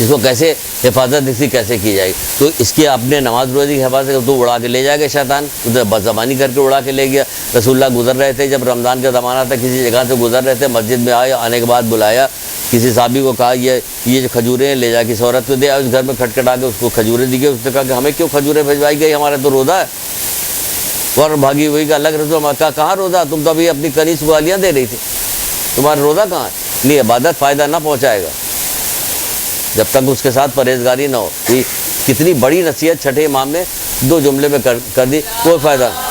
اس کو کیسے حفاظت اس کی کیسے کی جائے گی. تو اس کی اپنے نماز روزے کی حفاظت تو اڑا کے لے جائے گا شیطان. بدزبانی کر کے اڑا کے لے گیا. رسول اللہ گزر رہے تھے، جب رمضان کا زمانہ تھا، کسی جگہ سے گزر رہے تھے، مسجد میں آنے کے بعد بلایا کسی صحابی کو، کہا یہ جو کھجوریں ہیں لے جا کے اس عورت کو دے. اس گھر میں کھٹکھٹا کے اس کو کھجوریں دی گئی. اس نے کہا کہ ہمیں کیوں کھجوریں بھجوائی گئی، ہمارا تو روزہ ہے. اور بھاگی ہوئی کہ اللہ کے رسول کہاں روزہ؟ تم تو ابھی اپنی کنیز کو گالیاں دے رہی تھی، تمہارا روزہ کہاں ہے؟ نہیں، عبادت فائدہ نہ پہنچائے گا جب تک اس کے ساتھ پرہیزگاری نہ ہو. کتنی بڑی نصیحت چھٹے امام نے 2 جملے میں کر دی، کوئی فائدہ نہیں.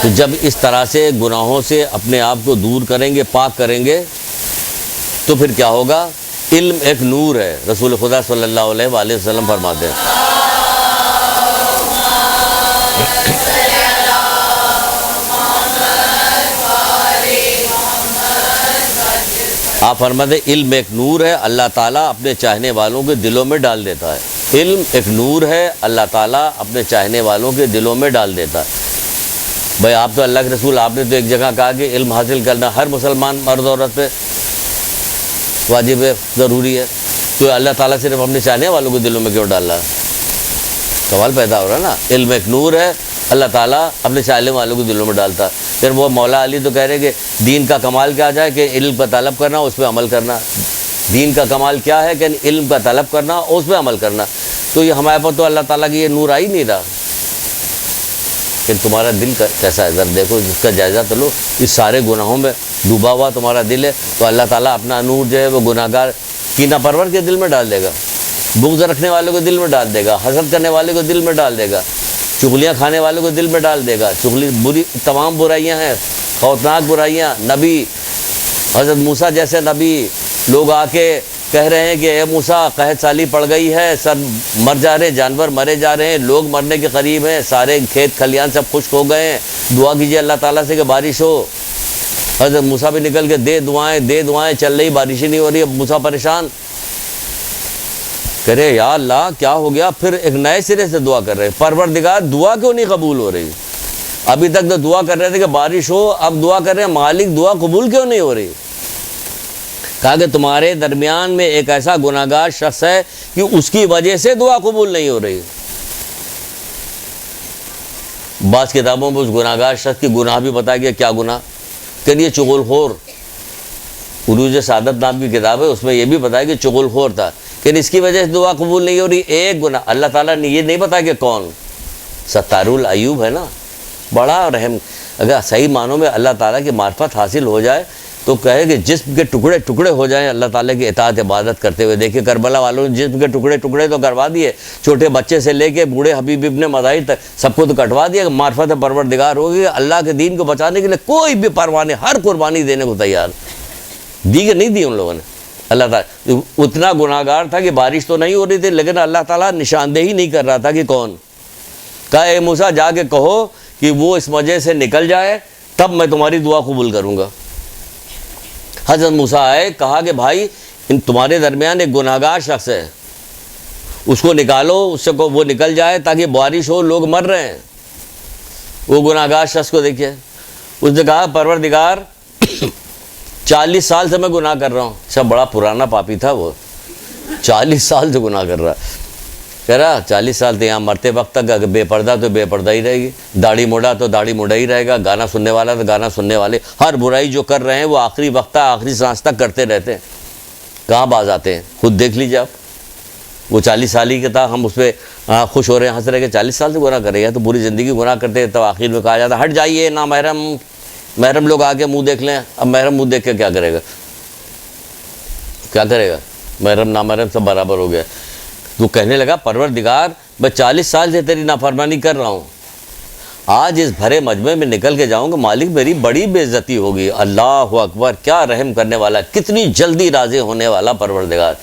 تو جب اس طرح سے گناہوں سے اپنے آپ کو دور کریں گے، پاک کریں گے، تو پھر کیا ہوگا؟ علم ایک نور ہے. رسول خدا صلی اللہ علیہ وآلہ وسلم فرماتے ہیں. آپ فرماتے ہیں علم ایک نور ہے، اللہ تعالیٰ اپنے چاہنے والوں کے دلوں میں ڈال دیتا ہے. علم ایک نور ہے، اللہ تعالیٰ اپنے چاہنے والوں کے دلوں میں ڈال دیتا ہے. بھائی آپ تو اللہ کے رسول، آپ نے تو ایک جگہ کہا کہ علم حاصل کرنا ہر مسلمان مرد عورت پہ واجب ہے، ضروری ہے. تو اللہ تعالیٰ صرف اپنے چاہنے والوں کے دلوں میں کیوں ڈال رہا ہے؟ سوال پیدا ہو رہا ہے نا. علم ایک نور ہے، اللہ تعالیٰ اپنے چاہنے والوں کے دلوں میں ڈالتا ہے. پھر وہ مولا علی تو کہہ رہے کہ دین کا کمال کیا جائے کہ علم کا طلب کرنا، اس پہ عمل کرنا. دین کا کمال کیا ہے کہ علم کا طلب کرنا، اس پہ عمل کرنا. تو یہ ہمارے پر تو اللہ تعالیٰ کی یہ نور آ ہی نہیں رہا. کہ تمہارا دل کیسا ہے، ذرا دیکھو، اس کا جائزہ تو لو. اس سارے گناہوں میں ڈوبا ہوا تمہارا دل ہے، تو اللہ تعالیٰ اپنا نور جو ہے وہ گناہ گار کینہ پرور کے دل میں ڈال دے گا، بغض رکھنے والے کو دل میں ڈال دے گا، حسد کرنے والے کو دل میں ڈال دے گا، چغلیاں کھانے والے کو دل میں ڈال دے گا. چغلی بری تمام برائیاں ہیں، خوفناک برائیاں. نبی حضرت موسیٰ جیسے نبی لوگ آ کے کہہ رہے ہیں کہ اے موسیٰ قحط سالی پڑ گئی ہے، سب مر جا رہے ہیں، جانور مرے جا رہے ہیں، لوگ مرنے کے قریب ہیں، سارے کھیت کھلیان سب خشک ہو گئے ہیں، دعا کیجیے اللہ تعالیٰ سے کہ بارش ہو. حضرت موسیٰ بھی نکل کے دے دعائیں چل رہی، بارش ہی نہیں ہو رہی. اب موسیٰ پریشان کہہ رہے یا اللہ کیا ہو گیا؟ پھر ایک نئے سرے سے دعا کر رہے، پروردگار دعا کیوں نہیں قبول ہو رہی؟ ابھی تک تو دعا کر رہے تھے کہ بارش ہو، اب دعا کر رہے ہیں مالک دعا قبول کیوں نہیں ہو رہی؟ کہا کہ تمہارے درمیان میں ایک ایسا گناہگار شخص ہے کہ اس کی وجہ سے دعا قبول نہیں ہو رہی۔ بعض کتابوں میں اس گناہگار شخص کی گناہ بھی بتایا گیا، کیا گناہ؟ کہ یہ چغل خور، عروج سعادت نام کی کتاب ہے، اس میں یہ بھی بتایا کہ چغل خور تھا، کہ اس کی وجہ سے دعا قبول نہیں ہو رہی۔ ایک گناہ اللہ تعالیٰ نے یہ نہیں بتایا کہ کون، ستار العیوب ہے نا، بڑا رحم۔ اگر صحیح معنوں میں اللہ تعالیٰ کی معرفت حاصل ہو جائے تو کہے کہ جسم کے ٹکڑے ٹکڑے ہو جائیں اللہ تعالیٰ کی اطاعت عبادت کرتے ہوئے۔ دیکھیں کربلا والوں نے جسم کے ٹکڑے ٹکڑے تو کروا دیے، چھوٹے بچے سے لے کے بوڑھے حبیب ابن مظاہر تک سب کو تو کٹوا دیا کہ معرفت پروردگار ہوگی۔ اللہ کے دین کو بچانے کے لیے کوئی بھی پرواہ نہیں، ہر قربانی دینے کو تیار، دی کہ نہیں دی ان لوگوں نے۔ اللہ تعالیٰ اتنا گناہ گار تھا کہ بارش تو نہیں ہو رہی تھی، لیکن اللہ تعالیٰ نشاندہی نہیں کر رہا تھا کہ کون۔ کہا اے موسیٰ جا کے کہو کہ وہ اس وجہ سے نکل جائے، تب میں تمہاری دعا قبول کروں گا۔ حضرت موسیٰ آئے، کہا کہ بھائی تمہارے درمیان ایک گناہگار شخص ہے، اس کو نکالو، اس سے وہ نکل جائے تاکہ بارش ہو، لوگ مر رہے ہیں۔ وہ گناہگار شخص کو دیکھیے، اس نے کہا پروردگار 40 سال سے میں گناہ کر رہا ہوں۔ سب بڑا پرانا پاپی تھا وہ، 40 سال سے گناہ کر رہا، کہہ رہا 40 سال تو یہاں مرتے وقت تک اگر بے پردہ تو بے پردہ ہی رہے گی، داڑھی موڑا تو داڑھی موڑا ہی رہے گا، گانا سننے والا تو گانا سننے والے، ہر برائی جو کر رہے ہیں وہ آخری وقت تک آخری سانس تک کرتے رہتے ہیں، کہاں باز آتے ہیں؟ خود دیکھ لیجیے آپ، وہ 40 سال ہی کا تھا، ہم اس پہ خوش ہو رہے ہیں، ہنس رہے کہ 40 سال سے گناہ کر رہے ہیں، تو پوری زندگی گناہ کرتے ہیں، تو آخر میں کہا جاتا ہٹ جائیے نا محرم لوگ آ کے منہ دیکھ لیں۔ اب محرم منہ دیکھ کے کیا کرے گا؟ کیا کرے گا؟ محرم نامحرم سب برابر ہو گیا۔ تو کہنے لگا پروردگار میں 40 سال سے تیری نافرمانی کر رہا ہوں، آج اس بھرے مجمع میں نکل کے جاؤں گا، مالک میری بڑی بے عزتی ہوگی۔ اللہ اکبر، کیا رحم کرنے والا، کتنی جلدی راضی ہونے والا پروردگار،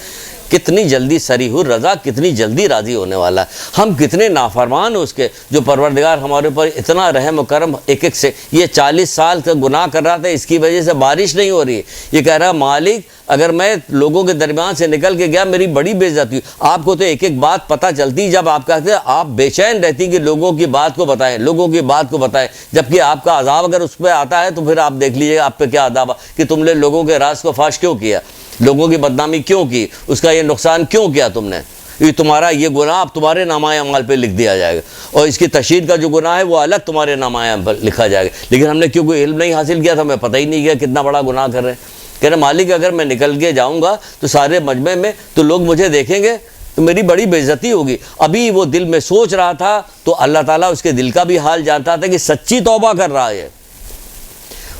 کتنی جلدی صریح الرضا، کتنی جلدی راضی ہونے والا۔ ہم کتنے نافرمان ہیں اس کے، جو پروردگار ہمارے اوپر اتنا رحم و کرم ایک ایک سے۔ یہ 40 سال سے گناہ کر رہا تھا، اس کی وجہ سے بارش نہیں ہو رہی، یہ کہہ رہا مالک اگر میں لوگوں کے درمیان سے نکل کے گیا میری بڑی بے عزتی۔ آپ کو تو ایک ایک بات پتہ چلتی، جب آپ کہتے ہیں آپ بے چین رہتی کہ لوگوں کی بات کو بتائیں، لوگوں کی بات کو بتائیں، جبکہ آپ کا عذاب اگر اس پہ آتا ہے تو پھر آپ دیکھ لیجیے آپ پہ کیا عذاب کہ تم نے لوگوں کے راز کو فاش کیوں کیا، لوگوں کی بدنامی کیوں کی، اس کا یہ نقصان کیوں کیا تم نے۔ یہ تمہارا یہ گناہ اب تمہارے نامہ اعمال پہ لکھ دیا جائے گا، اور اس کی تشہیر کا جو گناہ ہے وہ الگ تمہارے نامہ اعمال پر لکھا جائے گا۔ لیکن ہم نے کیوں کوئی علم نہیں حاصل کیا تھا، ہمیں پتہ ہی نہیں کیا کتنا بڑا گناہ کر رہے ہیں۔ کہہ رہے مالک اگر میں نکل کے جاؤں گا تو سارے مجمع میں تو لوگ مجھے دیکھیں گے تو میری بڑی بے عزتی ہوگی۔ ابھی وہ دل میں سوچ رہا تھا تو اللہ تعالیٰ اس کے دل کا بھی حال جانتا تھا کہ سچی توبہ کر رہا ہے۔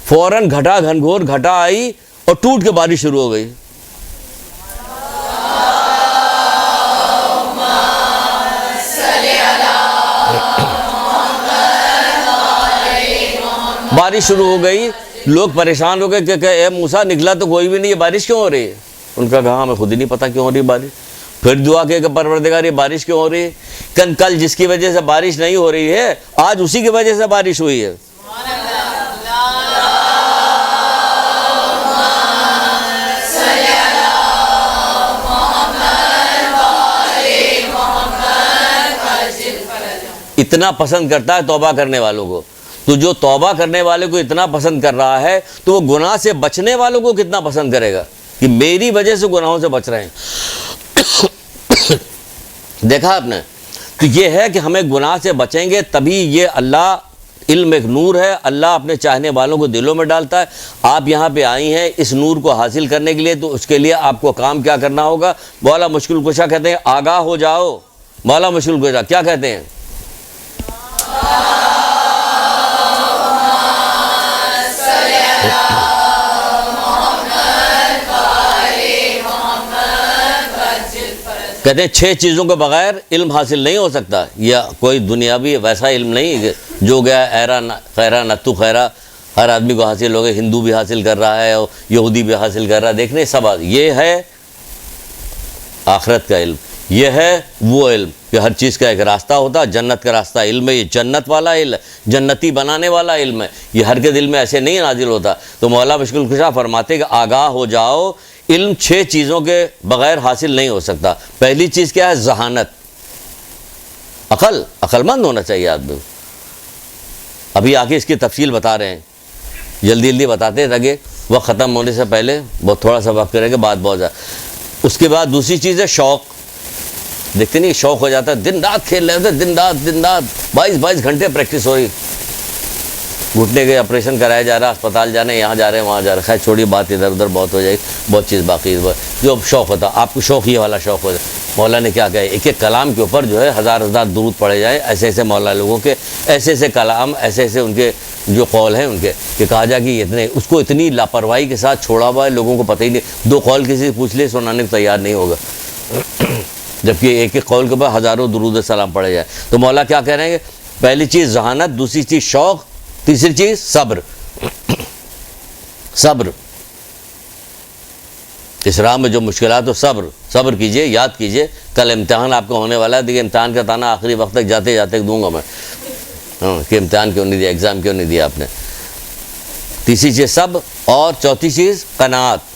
فوراً گھٹا گھنگھور گھٹا آئی اور ٹوٹ کے بارش شروع ہو گئی۔ بارش شروع ہو گئی، لوگ پریشان ہو گئے کہ اے موسیٰ نکلا تو کوئی بھی نہیں، یہ بارش کیوں ہو رہی ہے؟ ان کا کہا ہمیں خود ہی نہیں پتہ کیوں ہو رہی بارش۔ پھر دعا کہ پروردگار یہ بارش کیوں ہو رہی ہے؟ کل جس کی وجہ سے بارش نہیں ہو رہی ہے آج اسی کی وجہ سے بارش ہوئی ہے۔ اتنا پسند کرتا ہے توبہ کرنے والوں کو، تو جو توبہ کرنے والے کو اتنا پسند کر رہا ہے تو وہ گناہ سے بچنے والوں کو کتنا پسند کرے گا کہ میری وجہ سے گناہوں سے بچ رہے ہیں۔ دیکھا آپ نے، تو یہ ہے کہ ہمیں گناہ سے بچیں گے تبھی یہ اللہ علم ایک نور ہے، اللہ اپنے چاہنے والوں کو دلوں میں ڈالتا ہے۔ آپ یہاں پہ آئی ہیں اس نور کو حاصل کرنے کے لیے، تو اس کے لیے آپ کو کام کیا کرنا ہوگا؟ مولا مشکل کشا کہتے ہیں آگاہ ہو جاؤ۔ مولا مشکل کشا کیا کہتے ہیں؟ کہتے ہیں 6 چیزوں کے بغیر علم حاصل نہیں ہو سکتا۔ یا کوئی دنیاوی ویسا علم نہیں کہ جو گیا ایرا خیرہ نتو خیرہ ہر آدمی کو حاصل ہو گئے، ہندو بھی حاصل کر رہا ہے اور یہودی بھی حاصل کر رہا ہے، دیکھنے سب یہ ہے آخرت کا علم، یہ ہے وہ علم کہ ہر چیز کا ایک راستہ ہوتا ہے، جنت کا راستہ علم ہے، یہ جنت والا علم ہے، جنتی بنانے والا علم ہے، یہ ہر کے دل میں ایسے نہیں نازل ہوتا۔ تو مولا مشکل کشا فرماتے کہ آگاہ ہو جاؤ علم 6 چیزوں کے بغیر حاصل نہیں ہو سکتا. پہلی چیز کیا ہے؟ ذہانت، عقل مند ہونا چاہیے آدمی. ابھی آگے اس کی تفصیل بتا رہے ہیں، جلدی بتاتے ہیں تاکہ وقت ختم ہونے سے پہلے بہت تھوڑا سا وقت کریں گے، بات بہت زیادہ. اس کے بعد دوسری چیز ہے شوق. دیکھتے نہیں شوق ہو جاتا ہے، دن رات کھیل رہے ہوتے، دن رات 22 گھنٹے پریکٹس ہو رہی. گھٹنے کے آپریشن کرایا جا رہا ہے، اسپتال جانا ہے، یہاں جا رہے ہیں وہاں جا رہے ہیں. خیر چھوڑیے بات، ادھر ادھر بہت ہو جائے گی، بہت چیز باقی ہے. جو شوق ہوتا آپ کو، شوق یہ والا شوق ہوتا. مولا نے کیا کہا؟ ایک کلام کے اوپر جو ہے ہزار درود پڑھے جائیں. ایسے مولا لوگوں کے ایسے کلام، ایسے ان کے جو قول ہیں ان کے، کہ کہا جائے کہ اتنے اس کو اتنی لاپرواہی کے ساتھ چھوڑا ہوا ہے، لوگوں کو پتہ ہی نہیں. 2 قول کسی سے پوچھ لے سنانے کو تیار نہیں ہوگا، جبکہ ایک قول کے اوپر ہزاروں درود سلام پڑھے جائے. تو مولا کیا کہہ رہے ہیں کہ پہلی چیز ذہانت، دوسری چیز شوق، تیسری چیز صبر. اس راہ میں جو مشکلات ہو، صبر کیجئے. یاد کیجئے کل امتحان آپ کا ہونے والا ہے. دیکھیے امتحان کا تانا آخری وقت تک جاتے دوں گا میں، کہ امتحان کیوں نہیں دیا، ایگزام کیوں نہیں دیا آپ نے. تیسری چیز صبر، اور چوتھی چیز قناعت.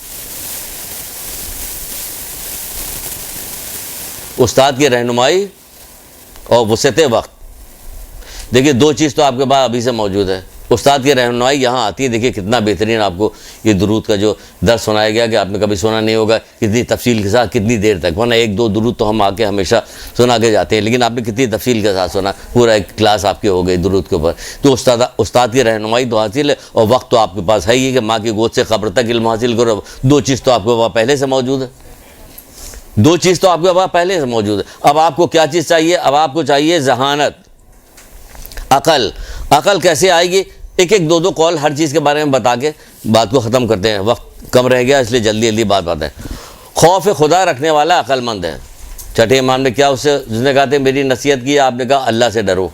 استاد کی رہنمائی اور وسعت وقت. دیکھیے 2 چیز تو آپ کے پاس ابھی سے موجود ہے. استاد کی رہنمائی یہاں آتی ہے. دیکھیے کتنا بہترین آپ کو یہ درود کا جو درس سنایا گیا، کہ آپ نے کبھی سنا نہیں ہوگا، کتنی تفصیل کے ساتھ کتنی دیر تک. ورنہ 1-2 درود تو ہم آ کے ہمیشہ سنا کے جاتے ہیں، لیکن آپ نے کتنی تفصیل کے ساتھ سنا، پورا ایک کلاس آپ کی ہو گئی درود کے اوپر. تو استاد کی رہنمائی تو حاصل ہے، اور وقت تو آپ کے پاس ہے ہی، کہ ماں کی گود سے قبر تک علم حاصل کرو. 2 چیز تو آپ کے پاس پہلے سے موجود ہے. 2 چیز تو آپ کے پاس پہلے سے موجود ہے. اب آپ کو کیا چیز چاہیے؟ اب آپ کو چاہیے ذہانت، عقل کیسے آئے گی؟ 1-2 قول ہر چیز کے بارے میں بتا کے بات کو ختم کرتے ہیں. وقت کم رہ گیا اس لیے جلدی بات بتائیں. خوف خدا رکھنے والا عقل مند ہے. چھٹے امام نے کیا اس نے کہا تھا میری نصیحت کی؟ آپ نے کہا اللہ سے ڈرو.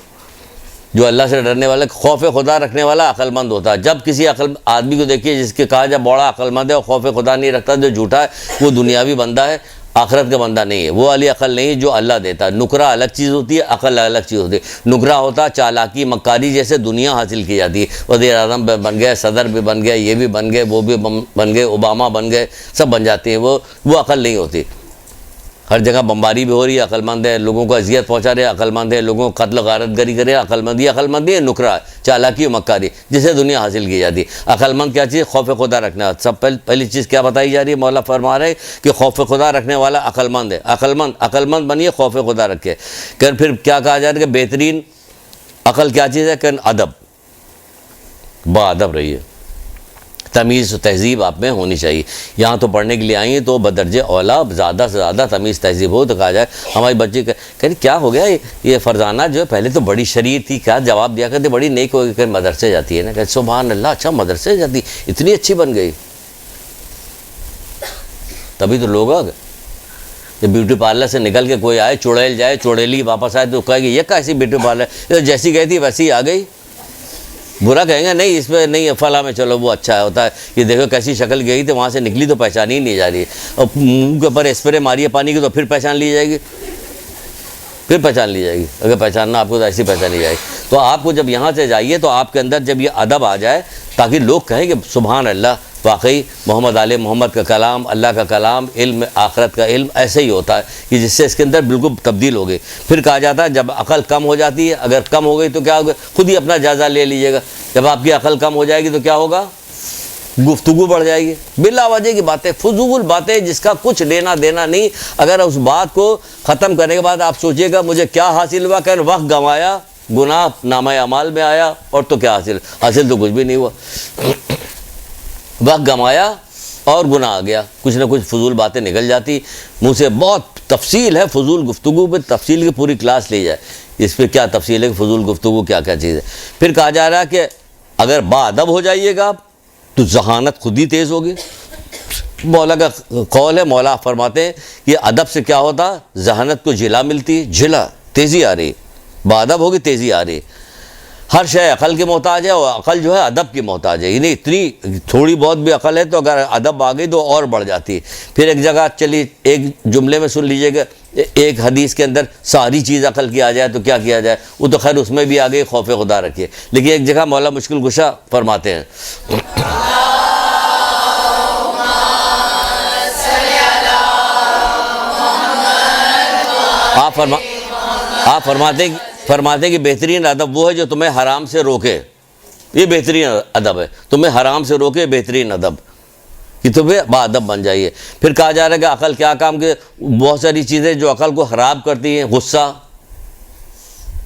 جو اللہ سے ڈرنے والا، خوف خدا رکھنے والا عقل مند ہوتا ہے. جب کسی آدمی کو دیکھیے جس کے کہا جب بڑا عقل مند ہے اور خوف خدا نہیں رکھتا، جو جھوٹا ہے وہ دنیاوی بندہ ہے، آخرت کا بندہ نہیں ہے. وہ والی عقل نہیں ہے جو اللہ دیتا ہے. نکرہ الگ چیز ہوتی ہے، عقل الگ چیز ہوتی ہے. نکرہ ہوتا چالاکی مکاری جیسے دنیا حاصل کی جاتی ہے. وزیر اعظم بن گئے، صدر بھی بن گئے، یہ بھی بن گئے، وہ بھی بن گئے، اوباما بن گئے، سب بن جاتے ہیں. وہ عقل نہیں ہوتی. ہر جگہ بمباری بھی ہو رہی ہے، عقل مند ہے. لوگوں کو اذیت پہنچا رہے ہیں، عقل مند ہے. لوگوں کو قتل غارت گری کرے، عقل مندی ہے. نکرہ چالاکی و مکاری جسے دنیا حاصل کی جاتی ہے. عقل مند کیا چیز؟ خوف خدا رکھنا. سب پہلی چیز کیا بتائی جا رہی ہے؟ مولا فرما رہے کہ خوف خدا رکھنے والا عقل مند ہے. عقل مند بنیے، خوف خدا رکھے. پھر کیا کہا جا رہا ہے کہ بہترین عقل کیا چیز ہے؟ کہ ادب، با ادب رہیے. تمیز و تہذیب آپ میں ہونی چاہیے. یہاں تو پڑھنے کے لیے آئی ہیں تو بدرجہ اولا زیادہ سے زیادہ تمیز تہذیب ہو. تو کہا جائے ہماری بچی کہ کیا ہو گیا یہ فرزانہ جو ہے پہلے تو بڑی شریر تھی، کیا جواب دیا کرتے، بڑی نیک ہو گئی، کہ مدرسے جاتی ہے نا. کہ سبحان اللہ، اچھا مدرسے جاتی، اتنی اچھی بن گئی. تبھی تو لوگ جب بیوٹی پارلر سے نکل کے کوئی آئے، چڑیل جائے، چڑیلی واپس آئے تو کہے گی یہ کیسی بیوٹی پارلر، جیسی گئی تھی ویسی آ گئی. برا کہیں گے نہیں اس پہ نہیں فلاں میں، چلو وہ اچھا ہوتا ہے. یہ دیکھو کیسی شکل گئی تھی، وہاں سے نکلی تو پہچان ہی نہیں جا رہی ہے. اور منہ کے اوپر اسپرے ماری پانی کی تو پھر پہچان لی جائے گی، اگر پہچاننا آپ کو تو ایسی پہچانی جائے گی. تو آپ کو جب یہاں سے جائیے تو آپ کے اندر جب یہ ادب آ جائے، تاکہ لوگ کہیں کہ سبحان اللہ، واقعی محمد آل محمد کا کلام، اللہ کا کلام، علم آخرت کا علم ایسے ہی ہوتا ہے کہ جس سے اس کے اندر بالکل تبدیل ہو گئی. پھر کہا جاتا ہے جب عقل کم ہو جاتی ہے، اگر کم ہو گئی تو کیا ہوگا؟ خود ہی اپنا جائزہ لے لیجیے گا. جب آپ کی عقل کم ہو جائے گی تو کیا ہوگا؟ گفتگو بڑھ جائے گی، بلا وجہ کی باتیں، فضول باتیں جس کا کچھ لینا دینا نہیں. اگر اس بات کو ختم کرنے کے بعد آپ سوچیے گا مجھے کیا حاصل ہوا، کہ وقت گنوایا، گناہ نامہ اعمال میں آیا، اور تو کیا حاصل تو کچھ بھی نہیں ہوا. وقت گنوایا اور گناہ آ گیا، کچھ نہ کچھ فضول باتیں نکل جاتی منہ سے. بہت تفصیل ہے فضول گفتگو پہ، تفصیل کی پوری کلاس لی جائے اس پہ. کیا تفصیل ہے کہ فضول گفتگو کیا چیز ہے. پھر کہا جا رہا ہے کہ اگر با ادب ہو جائیے گا آپ تو ذہانت خود ہی تیز ہوگی. مولا کا قول ہے، مولا فرماتے ہیں کہ ادب سے کیا ہوتا؟ ذہانت کو جلا ملتی، جلا، تیزی آ رہی. با ادب ہوگی تیزی آ رہی. ہر شے عقل کے محتاج ہے، اور عقل جو ہے ادب کی محتاج ہے. یعنی اتنی تھوڑی بہت بھی عقل ہے تو اگر ادب آ گئی تو اور بڑھ جاتی ہے. پھر ایک جگہ چلی، ایک جملے میں سن لیجئے گا، ایک حدیث کے اندر ساری چیز عقل کی آ جائے تو کیا کیا جائے؟ وہ تو خیر اس میں بھی آ گئی، خوف خدا رکھیے. لیکن ایک جگہ مولا مشکل کشا فرماتے ہیں آپ فرماتے کہ بہترین ادب وہ ہے جو تمہیں حرام سے روکے. یہ بہترین ادب ہے, تمہیں حرام سے روکے, بہترین ادب کہ تمہیں باادب بن جائیے. پھر کہا جا رہا ہے کہ عقل کیا کام کے, بہت ساری چیزیں جو عقل کو خراب کرتی ہیں. غصہ,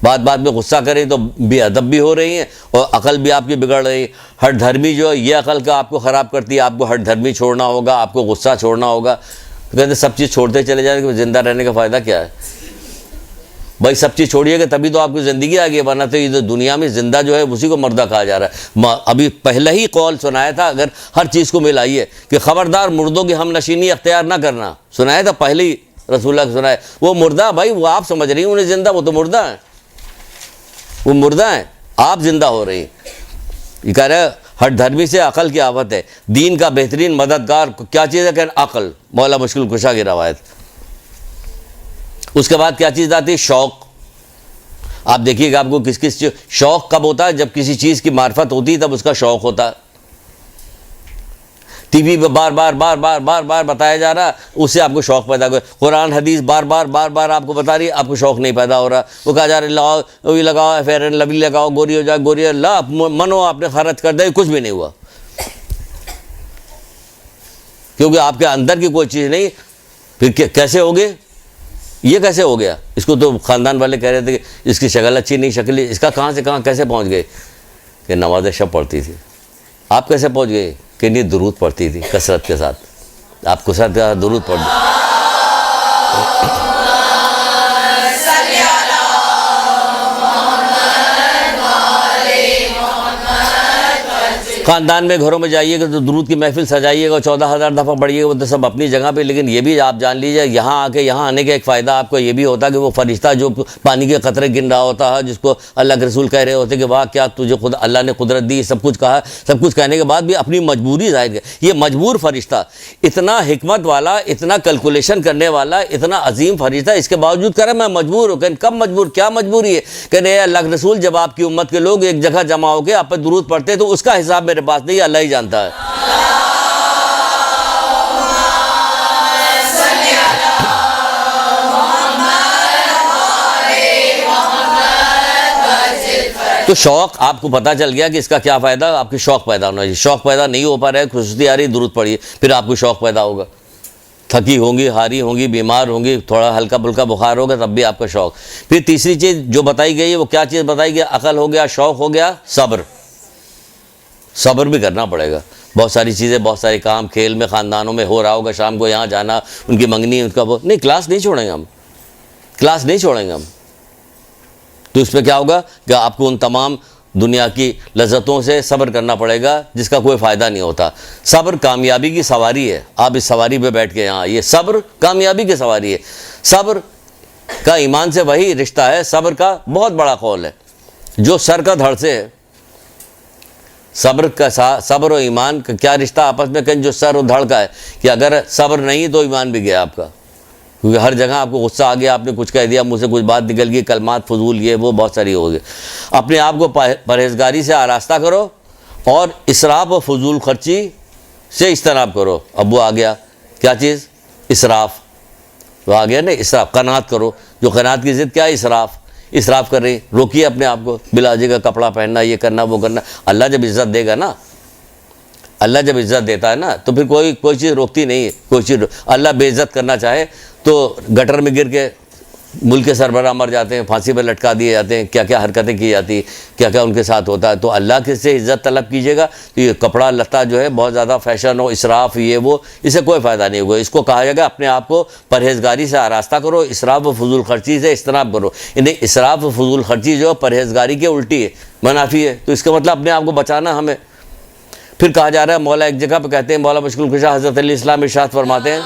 بات میں غصہ کریں تو بے ادب بھی ہو رہی ہیں اور عقل بھی آپ کی بگڑ رہی ہے. ہٹ دھرمی جو ہے یہ عقل کا آپ کو خراب کرتی ہے. آپ کو ہٹ دھرمی چھوڑنا ہوگا, آپ کو غصہ چھوڑنا ہوگا. تو کہتے ہیں سب چیز چھوڑتے چلے جائیں کہ زندہ رہنے کا فائدہ کیا ہے؟ بھائی سب چیز چھوڑیے گا تبھی تو آپ کی زندگی آگے بڑھنا. تو یہ دنیا میں زندہ جو ہے اسی کو مردہ کہا جا رہا ہے. ابھی پہلے ہی قول سنایا تھا, اگر ہر چیز کو ملائیے کہ خبردار مردوں کی ہم نشینی اختیار نہ کرنا, سنایا تھا پہلے ہی رسول اللہ کو سنایا. وہ مردہ بھائی وہ آپ سمجھ رہی ہیں انہیں زندہ, وہ تو مردہ ہیں, وہ مردہ ہیں, آپ زندہ ہو رہی ہیں. یہ کہہ رہے ہٹ دھرمی سے عقل کی آفت ہے. دین کا بہترین مددگار کیا چیز ہے کہ عقل. مولا مشکل کشا کی روایت. اس کے بعد کیا چیز آتی ہے؟ شوق. آپ دیکھیے گا آپ کو کس چیز شوق کب ہوتا ہے؟ جب کسی چیز کی معرفت ہوتی ہے تب اس کا شوق ہوتا ہے. ٹی وی پہ بار بار بتایا جا رہا ہے, اس سے آپ کو شوق پیدا ہو. قرآن حدیث بار بار آپ کو بتا رہی ہے, آپ کو شوق نہیں پیدا ہو رہا. وہ کہا جا رہا ہے لگاؤ فیئر اینڈ لولی لگاؤ, گوری ہو جائے, گوری اللہ منو آپ نے خرچ کر دیا, کچھ بھی نہیں ہوا کیونکہ آپ کے اندر کی کوئی چیز نہیں. پھر کیسے ہوگے یہ, کیسے ہو گیا؟ اس کو تو خاندان والے کہہ رہے تھے کہ اس کی شکل اچھی نہیں, شکل اس کا کہاں سے کہاں کیسے پہنچ گئے کہ نماز شب پڑھتی تھی. آپ کیسے پہنچ گئے کہ نہیں درود پڑھتی تھی کثرت کے ساتھ. آپ کثرت کے ساتھ درود پڑھ دیں. خاندان میں گھروں میں جائیے گا تو درود کی محفل سجائیے گا, 14,000 دفعہ پڑھیے گا, وہ تو سب اپنی جگہ پہ. لیکن یہ بھی آپ جان لیجیے یہاں آنے کا ایک فائدہ آپ کو یہ بھی ہوتا کہ وہ فرشتہ جو پانی کے قطرے گن رہا ہوتا ہے, جس کو اللہ کے رسول کہہ رہے ہوتے کہ واہ کیا تجھے خود اللہ نے قدرت دی, سب کچھ کہا, سب کچھ کہنے کے بعد بھی اپنی مجبوری ظاہر ہے. یہ مجبور فرشتہ, اتنا حکمت والا, اتنا کیلکولیشن کرنے والا, اتنا عظیم فرشتہ, اس کے باوجود کہہ رہا میں مجبور ہوں. کہ کب مجبور, کیا مجبوری ہے؟ کہ اے اللہ کے رسول جب آپ کی امت کے لوگ ایک جگہ جمع ہو کے آپ پہ درود پڑھتے تو اس کا حساب میرے پاس نہیں, اللہ ہی جانتا ہے. تو شوق آپ کو پتہ چل گیا کہ اس کا کیا فائدہ, آپ کی شوق پیدا ہونا چاہیے. شوق پیدا نہیں ہو پا رہا ہے, خصوصی آ رہی, درود پڑھیے, پھر آپ کو شوق پیدا ہوگا. تھکی ہوں گی, ہاری ہوں گی, بیمار ہوں گی, تھوڑا ہلکا پھلکا بخار ہوگا, تب بھی آپ کا شوق. پھر تیسری چیز جو بتائی گئی ہے وہ کیا چیز بتائی گئی؟ عقل ہو گیا, شوق ہو گیا, صبر. صبر بھی کرنا پڑے گا. بہت ساری چیزیں, بہت سارے کام کھیل میں خاندانوں میں ہو رہا ہوگا, شام کو یہاں جانا, ان کی منگنی, ان کا وہ نہیں, کلاس نہیں چھوڑیں گے ہم, کلاس نہیں چھوڑیں گے ہم. تو اس پہ کیا ہوگا کہ آپ کو ان تمام دنیا کی لذتوں سے صبر کرنا پڑے گا جس کا کوئی فائدہ نہیں ہوتا. صبر کامیابی کی سواری ہے. آپ اس سواری پہ بیٹھ کے یہاں آئیے, صبر کامیابی کی سواری ہے. صبر کا ایمان سے وہی رشتہ ہے, صبر کا بہت بڑا قول ہے جو سر کا دھڑ سے ہے. صبر و ایمان کا کیا رشتہ آپس میں؟ کہ جو سر و دھڑ کا ہے, کہ اگر صبر نہیں تو ایمان بھی گیا آپ کا. کیونکہ ہر جگہ آپ کو غصہ آ گیا, آپ نے کچھ کہہ دیا, منہ سے کچھ بات نکل گئی, کلمات فضول, یہ وہ بہت ساری ہو گئی. اپنے آپ کو پرہیزگاری سے آراستہ کرو اور اسراف و فضول خرچی سے اجتناب کرو. اب وہ آ گیا کیا چیز؟ اسراف. وہ آ گیا نا اسراف. قناعت کرو. جو قناعت کی ضد کیا ہے؟ اسراف. اسراف کر رہی, روکیے اپنے آپ کو. بلا جگہ کپڑا پہننا, یہ کرنا, وہ کرنا. اللہ جب عزت دے گا نا, اللہ جب عزت دیتا ہے نا تو پھر کوئی چیز روکتی نہیں ہے. کوئی چیز اللہ بے عزت کرنا چاہے تو گٹر میں گر کے ملک کے سربراہ مر جاتے ہیں, پھانسی پہ لٹکا دیے جاتے ہیں, کیا کیا حرکتیں کی جاتی, کیا کیا ان کے ساتھ ہوتا ہے. تو اللہ کے سے عزت طلب کیجیے گا تو یہ کپڑا لتا جو ہے بہت زیادہ فیشن ہو, اسراف, یہ وہ, اس سے کوئی فائدہ نہیں ہوگا. اس کو کہا جائے گا اپنے آپ کو پرہیزگاری سے آراستہ کرو, اسراف و فضول خرچی سے اجتناب کرو. یعنی اسراف و فضول خرچی جو پرہیزگاری کے الٹی ہے, منافی ہے. تو اس کا مطلب اپنے آپ کو بچانا ہمیں. پھر کہا جا رہا ہے, مولا ایک جگہ پہ کہتے ہیں, مولا مشکل کشا حضرت علیہ السلام ارشاد فرماتے ہیں,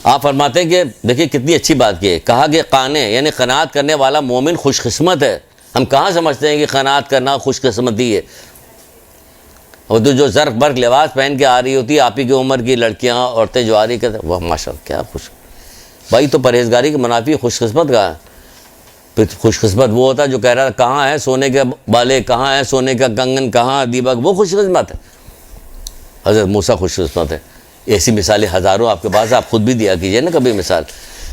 آپ فرماتے ہیں کہ دیکھیں کتنی اچھی بات کی ہے. کہا کہ قانے یعنی قناعت کرنے والا مومن خوش قسمت ہے. ہم کہاں سمجھتے ہیں کہ قناعت کرنا خوش قسمتی ہے؟ اور تو جو زرق برق لباس پہن کے آ رہی ہوتی ہے, آپ ہی کی عمر کی لڑکیاں, عورتیں جو آ رہی کہتے ہیں وہ ماشاء اللہ کیا خوش. بھائی تو پرہیزگاری کے منافی خوش قسمت کا ہے. پھر خوش قسمت وہ ہوتا ہے جو کہہ رہا ہے کہاں ہے سونے کے بالے، کہاں ہے سونے کا کنگن، کہاں دیبک، وہ خوش قسمت ہے۔ حضرت موسیٰ خوش قسمت ہے۔ ایسی مثالیں ہزاروں آپ کے پاس، آپ خود بھی دیا کیجئے نا کبھی مثال۔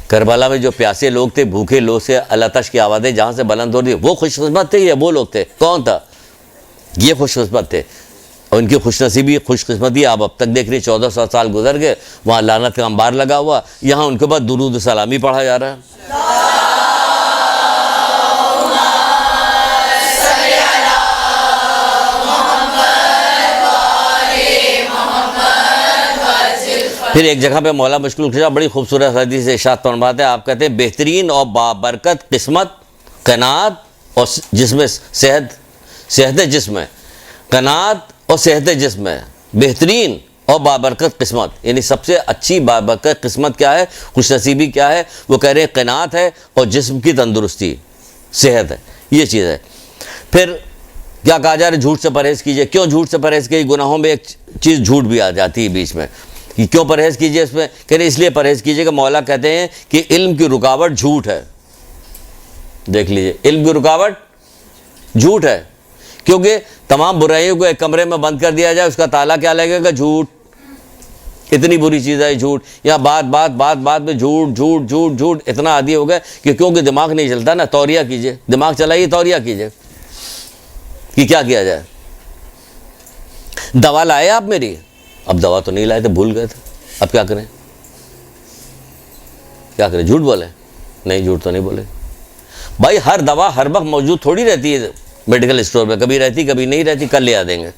کربلا میں جو پیاسے لوگ تھے، بھوکے لوگ سے الاتش کی آوازیں جہاں سے بلند ہو رہی، وہ خوش قسمت تھے یا وہ لوگ تھے؟ کون تھا؟ یہ خوش قسمت تھے، اور ان کی خوش نصیبی خوش قسمتی آپ اب تک دیکھ رہی۔ 1400 سال گزر گئے، وہاں لعنت کا انبار لگا ہوا، یہاں ان کے بعد درود و سلامی پڑھا جا رہا ہے۔ پھر ایک جگہ پہ مولا مشکل کشا بڑی خوبصورت حدیث سے ارشاد فرماتے ہیں، آپ کہتے ہیں بہترین اور بابرکت قسمت قناعت اور جسم صحت جسم ہے، قناعت اور صحت جسم ہے، بہترین اور بابرکت قسمت، یعنی سب سے اچھی بابرکت قسمت کیا ہے، خوش نصیبی کیا ہے؟ وہ کہہ رہے ہیں قناعت ہے اور جسم کی تندرستی، صحت ہے، یہ چیز ہے۔ پھر کیا کہا جا رہا ہے؟ جھوٹ سے پرہیز کیجئے۔ کیوں جھوٹ سے پرہیز کیجئے؟ گناہوں میں ایک چیز جھوٹ بھی آ جاتی ہے بیچ میں، کہ کیوں پرہیز کیجئے اس میں؟ کہہ رہے اس لیے پرہیز کیجئے کہ مولا کہتے ہیں کہ علم کی رکاوٹ جھوٹ ہے۔ دیکھ لیجئے، علم کی رکاوٹ جھوٹ ہے، کیونکہ تمام برائیوں کو ایک کمرے میں بند کر دیا جائے، اس کا تالا کیا لگے گا؟ جھوٹ۔ اتنی بری چیز ہے جھوٹ، یا بات میں جھوٹ اتنا عادی ہو گیا کہ کیونکہ دماغ نہیں چلتا نا، توریہ کیجئے، دماغ چلائیے، توریہ کیجئے کہ کیا کیا جائے۔ دوا لائے آپ میری؟ اب دوا تو نہیں لائے تھے، بھول گئے تھے، اب کیا کریں؟ کیا کریں؟ جھوٹ بولیں؟ نہیں، جھوٹ تو نہیں بولے بھائی۔ ہر دوا ہر وقت موجود تھوڑی رہتی ہے میڈیکل اسٹور میں، کبھی رہتی کبھی نہیں رہتی، کل لے آ دیں گے۔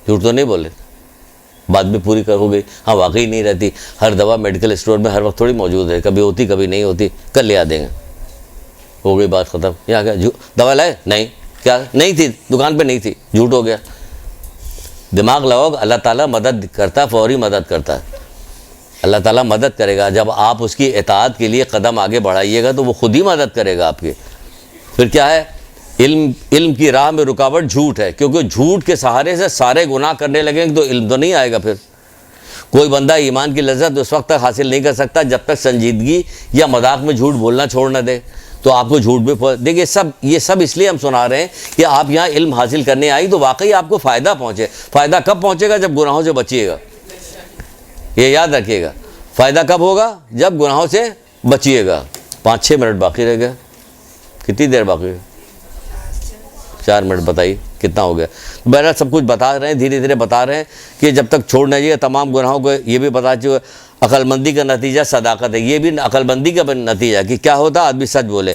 جھوٹ تو نہیں بولے، بات بھی پوری ہو گئی۔ ہاں واقعی نہیں رہتی، ہر دوا میڈیکل اسٹور میں ہر وقت تھوڑی موجود ہے، کبھی ہوتی کبھی نہیں ہوتی، کل لے آ دیں گے، ہو گئی بات ختم۔ یہاں کیا دوا لائے؟ نہیں، کیا نہیں تھی دکان پہ، نہیں تھی، جھوٹ ہو گیا۔ دماغ لگاؤ، اللہ تعالیٰ مدد کرتا ہے، فوری مدد کرتا ہے، اللہ تعالیٰ مدد کرے گا۔ جب آپ اس کی اطاعت کے لیے قدم آگے بڑھائیے گا تو وہ خود ہی مدد کرے گا آپ کی۔ پھر کیا ہے؟ علم کی راہ میں رکاوٹ جھوٹ ہے، کیونکہ جھوٹ کے سہارے سے سارے گناہ کرنے لگیں گے تو علم تو نہیں آئے گا۔ پھر کوئی بندہ ایمان کی لذت اس وقت تک حاصل نہیں کر سکتا جب تک سنجیدگی یا مذاق میں جھوٹ بولنا چھوڑ نہ دے۔ تو آپ کو جھوٹ بھی دیکھیے، یہ سب اس لیے ہم سنا رہے ہیں کہ آپ یہاں علم حاصل کرنے آئی تو واقعی آپ کو فائدہ پہنچے۔ فائدہ کب پہنچے گا؟ جب گناہوں سے بچیے گا، یہ یاد رکھیے گا۔ فائدہ کب ہوگا؟ جب گناہوں سے بچیے گا۔ 5-6 منٹ باقی رہ گیا، کتنی دیر باقی ہے؟ 4 منٹ، بتائیے کتنا ہو گیا؟ بہرحال سب کچھ بتا رہے ہیں، دھیرے دھیرے بتا رہے ہیں کہ جب تک چھوڑ نہ جائے تمام گناہوں کو۔ یہ بھی بتا چکے عقل مندی کا نتیجہ صداقت ہے، یہ بھی عقل مندی کا نتیجہ کہ کیا ہوتا؟ آدمی سچ بولے۔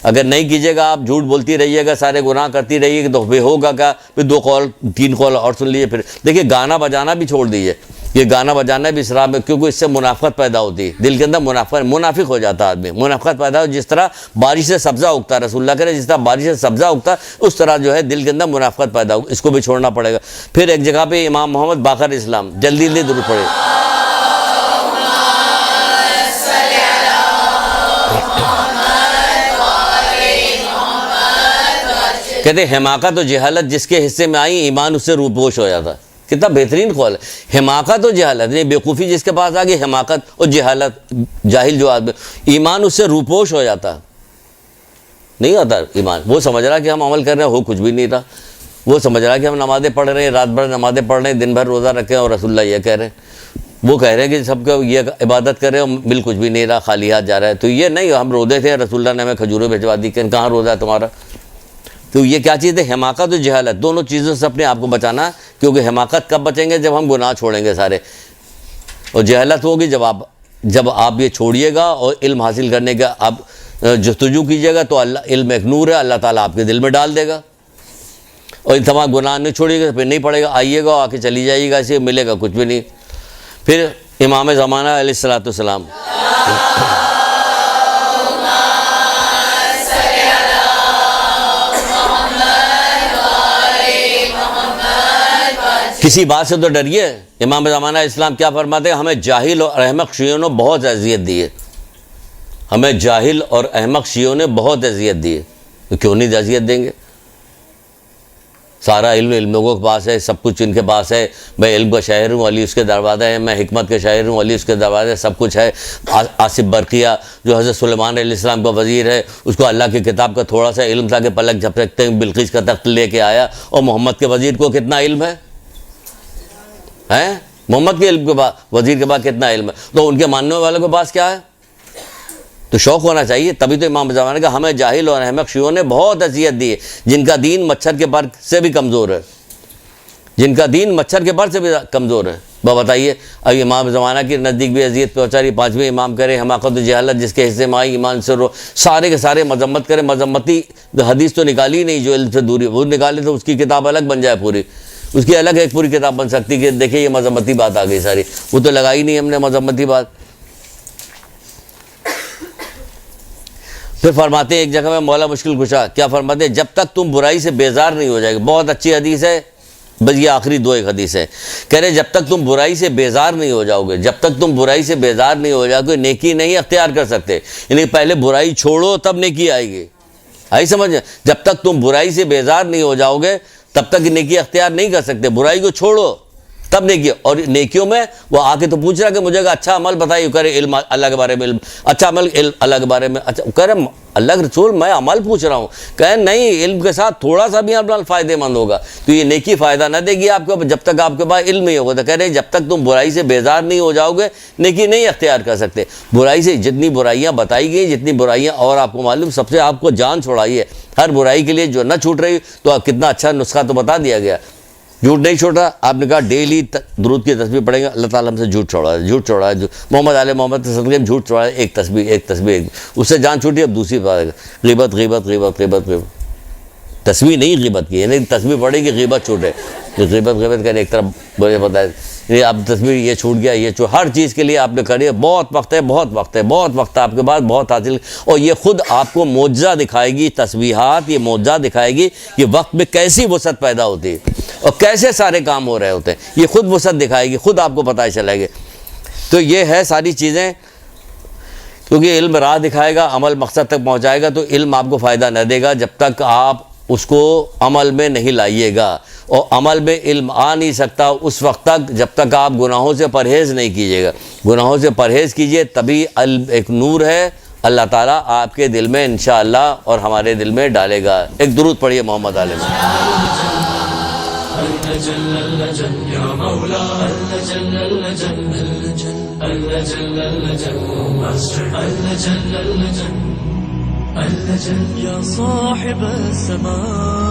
اگر نہیں کیجیے گا، آپ جھوٹ بولتی رہیے گا، سارے گناہ کرتی رہیے گا تو پھر ہوگا کیا؟ پھر 2 قول 3 قول اور سن لیجیے۔ پھر دیکھیے گانا بجانا بھی چھوڑ دیجیے، یہ گانا بجانا بھی اسلام میں، کیونکہ اس سے منافقت پیدا ہوتی ہے، دل کے اندر منافق ہو جاتا ہے آدمی، منافقت پیدا ہو۔ جس طرح بارش سے سبزہ اگتا ہے، رسول اللہ کرے جس طرح بارش سے سبزہ اگتا ہے، اس طرح جو ہے دل کے اندر منافقت پیدا ہو، اس کو بھی چھوڑنا پڑے گا۔ پھر ایک جگہ پہ امام محمد باقر اسلام، جلدی جلدی درود پڑھے۔ کہتے ہیں حماقت و جہالت جس کے حصے میں آئی، ایمان اس سے روپوش ہو جاتا۔ کتنا بہترین قول ہے، حماقت و جہالت، یعنی بیوقوفی جس کے پاس آ گئی، حماقت اور جہالت، جاہل جو آدمی، ایمان اس سے روپوش ہو جاتا، نہیں آتا ایمان۔ وہ سمجھ رہا کہ ہم عمل کر رہے ہیں، ہو کچھ بھی نہیں رہا۔ وہ سمجھ رہا کہ ہم نمازیں پڑھ رہے ہیں، رات بھر نمازیں پڑھ رہے ہیں، دن بھر روزہ رکھے ہیں، اور رسول اللہ یہ کہہ رہے ہیں، وہ کہہ رہے ہیں کہ سب کو یہ عبادت کر رہے ہیں، مل کچھ بھی نہیں رہا، خالی ہاتھ جا رہا ہے۔ تو یہ نہیں، ہم روزے تھے، رسول اللہ نے ہمیں کھجوریں بھجوا دی، کہ کہاں روزہ ہے تمہارا؟ تو یہ کیا چیز ہے؟ حماقت و جہالت، دونوں چیزوں سے اپنے آپ کو بچانا، کیونکہ حماقت کب بچیں گے؟ جب ہم گناہ چھوڑیں گے سارے، اور جہالت ہوگی جب آپ یہ چھوڑیے گا اور علم حاصل کرنے کا آپ جستجو کیجیے گا، تو علم ایک نور ہے، اللہ تعالیٰ آپ کے دل میں ڈال دے گا۔ اور ان تمام گناہ نہیں چھوڑیے گا پھر نہیں پڑے گا، آئیے گا آ کے چلی جائیے گا، اسے ملے گا کچھ بھی نہیں۔ پھر امام زمانہ علیہ الصلوۃ والسلام، کسی بات سے تو ڈریے۔ امام زمانہ اسلام کیا فرماتے ہیں؟ ہمیں جاہل اور احمق شیعوں نے بہت اذیت دی ہے، ہمیں جاہل اور احمق شیعوں نے بہت اذیت دی ہے، تو کیوں نہیں اذیت دیں گے؟ سارا علم ان لوگوں کے پاس ہے، سب کچھ ان کے پاس ہے، میں علم کا شاعر ہوں، علی اس کے دروازہ ہے، میں حکمت کا شاعر ہوں، علی اس کے دروازہ ہے، سب کچھ ہے۔ آصف برقیہ جو حضرت سلیمان علیہ السلام کا وزیر ہے، اس کو اللہ کی کتاب کا تھوڑا سا علم تھا کہ پلک جھپکتے ہیں بلقیس کا تخت لے کے آیا، اور محمد کے وزیر کو کتنا علم ہے؟ محمد کے علم کے بعد وزیر کے بعد کتنا علم ہے؟ تو ان کے ماننے والوں کے پاس کیا ہے؟ تو شوق ہونا چاہیے۔ تبھی تو امام زمانے کا ہمیں جاہل اور احمق شیعوں نے بہت اذیت دی ہے، جن کا دین مچھر کے پر سے بھی کمزور ہے، جن کا دین مچھر کے پر سے بھی کمزور ہے۔ بتائیے اب امام زمانہ کی نزدیک بھی اذیت پہنچا رہی، پانچویں امام کرے حماقت و جہالت جس کے حصے میں آئی، ایمان سے رو، سارے کے سارے مذمت کرے۔ مذمتی حدیث تو نکالی نہیں جو علم سے دوری، وہ نکالے تو اس کی کتاب الگ بن جائے، پوری اس کی الگ ایک پوری کتاب بن سکتی کہ دیکھیں یہ مذمتی بات آ گئی ساری، وہ تو لگائی نہیں ہم نے مذمتی بات۔ پھر فرماتے ہیں ایک جگہ میں مولا مشکل کشا کیا فرماتے ہیں؟ جب تک تم برائی سے بیزار نہیں ہو جائے گا، بہت اچھی حدیث ہے، بس یہ آخری دو ایک حدیث ہے، کہہ رہے جب تک تم برائی سے بیزار نہیں ہو جاؤ گے، جب تک تم برائی سے بیزار نہیں ہو جاؤ گے نیکی نہیں اختیار کر سکتے، یعنی پہلے برائی چھوڑو تب نیکی آئے گی، آئی سمجھ؟ جب تک تم برائی سے بیزار نہیں ہو جاؤ گے تب تک نیکی اختیار نہیں کر سکتے، برائی کو چھوڑو تب نیکی۔ اور نیکیوں میں وہ آ کے تو پوچھ رہا کہ مجھے اچھا عمل بتائیے، کرے علم اللہ کے بارے میں علم، اچھا عمل علم اللہ کے بارے میں، اچھا کہہ رہے اللہ کے رسول میں عمل پوچھ رہا ہوں، کہے نہیں علم کے ساتھ تھوڑا سا بھی عمل فائدہ مند ہوگا تو یہ نیکی فائدہ نہ دے گی آپ کو جب تک آپ کے پاس علم نہیں ہوگا۔ تو کہہ رہے جب تک تم برائی سے بیزار نہیں ہو جاؤ گے نیکی نہیں اختیار کر سکتے۔ برائی سے جتنی برائیاں بتائی گئی، جتنی برائیاں اور آپ کو معلوم، سب سے آپ کو جان چھوڑائی ہے ہر برائی کے لیے جو نہ چھوٹ رہی، تو کتنا اچھا نسخہ تو بتا دیا گیا۔ جھوٹ نہیں چھوٹا، آپ نے کہا ڈیلی درود کی تسبیح پڑھیں گے، اللہ تعالیٰ ہم سے جھوٹ چھوڑا ہے، جھوٹ چھوڑا ہے، محمد علیہ محمد کے صدقے میں جھوٹ چھوڑا ہے، ایک تسبیح اس سے جان چھوٹی۔ اب دوسری بات غیبت غیبت غیبت غیبت غیبت، تسبیح نہیں غیبت کی، یعنی تسبیح پڑھے کہ غیبت چھوٹے، غیبت کرنے ایک طرف بولے بتائے یہ اب تسبیح یہ چھوٹ گیا، یہ چھوٹ، ہر چیز کے لیے آپ نے کری ہے، بہت وقت ہے آپ کے پاس، بہت حاصل، اور یہ خود آپ کو معجزہ دکھائے گی، تسبیحات یہ معجزہ دکھائے گی کہ وقت میں کیسی وسعت پیدا ہوتی ہے اور کیسے سارے کام ہو رہے ہوتے ہیں، یہ خود وسعت دکھائے گی، خود آپ کو پتہ چلے گا۔ تو یہ ہے ساری چیزیں، کیونکہ علم راہ دکھائے گا، عمل مقصد تک پہنچائے گا، تو علم آپ کو فائدہ نہ دے گا جب تک آپ اس کو عمل میں نہیں لائیے گا، اور عمل میں علم آ نہیں سکتا اس وقت تک جب تک آپ گناہوں سے پرہیز نہیں کیجیے گا۔ گناہوں سے پرہیز کیجیے، تبھی علم ایک نور ہے اللہ تعالیٰ آپ کے دل میں انشاءاللہ اور ہمارے دل میں ڈالے گا۔ ایک درود پڑھیے محمد علیہ يا صاحب السماء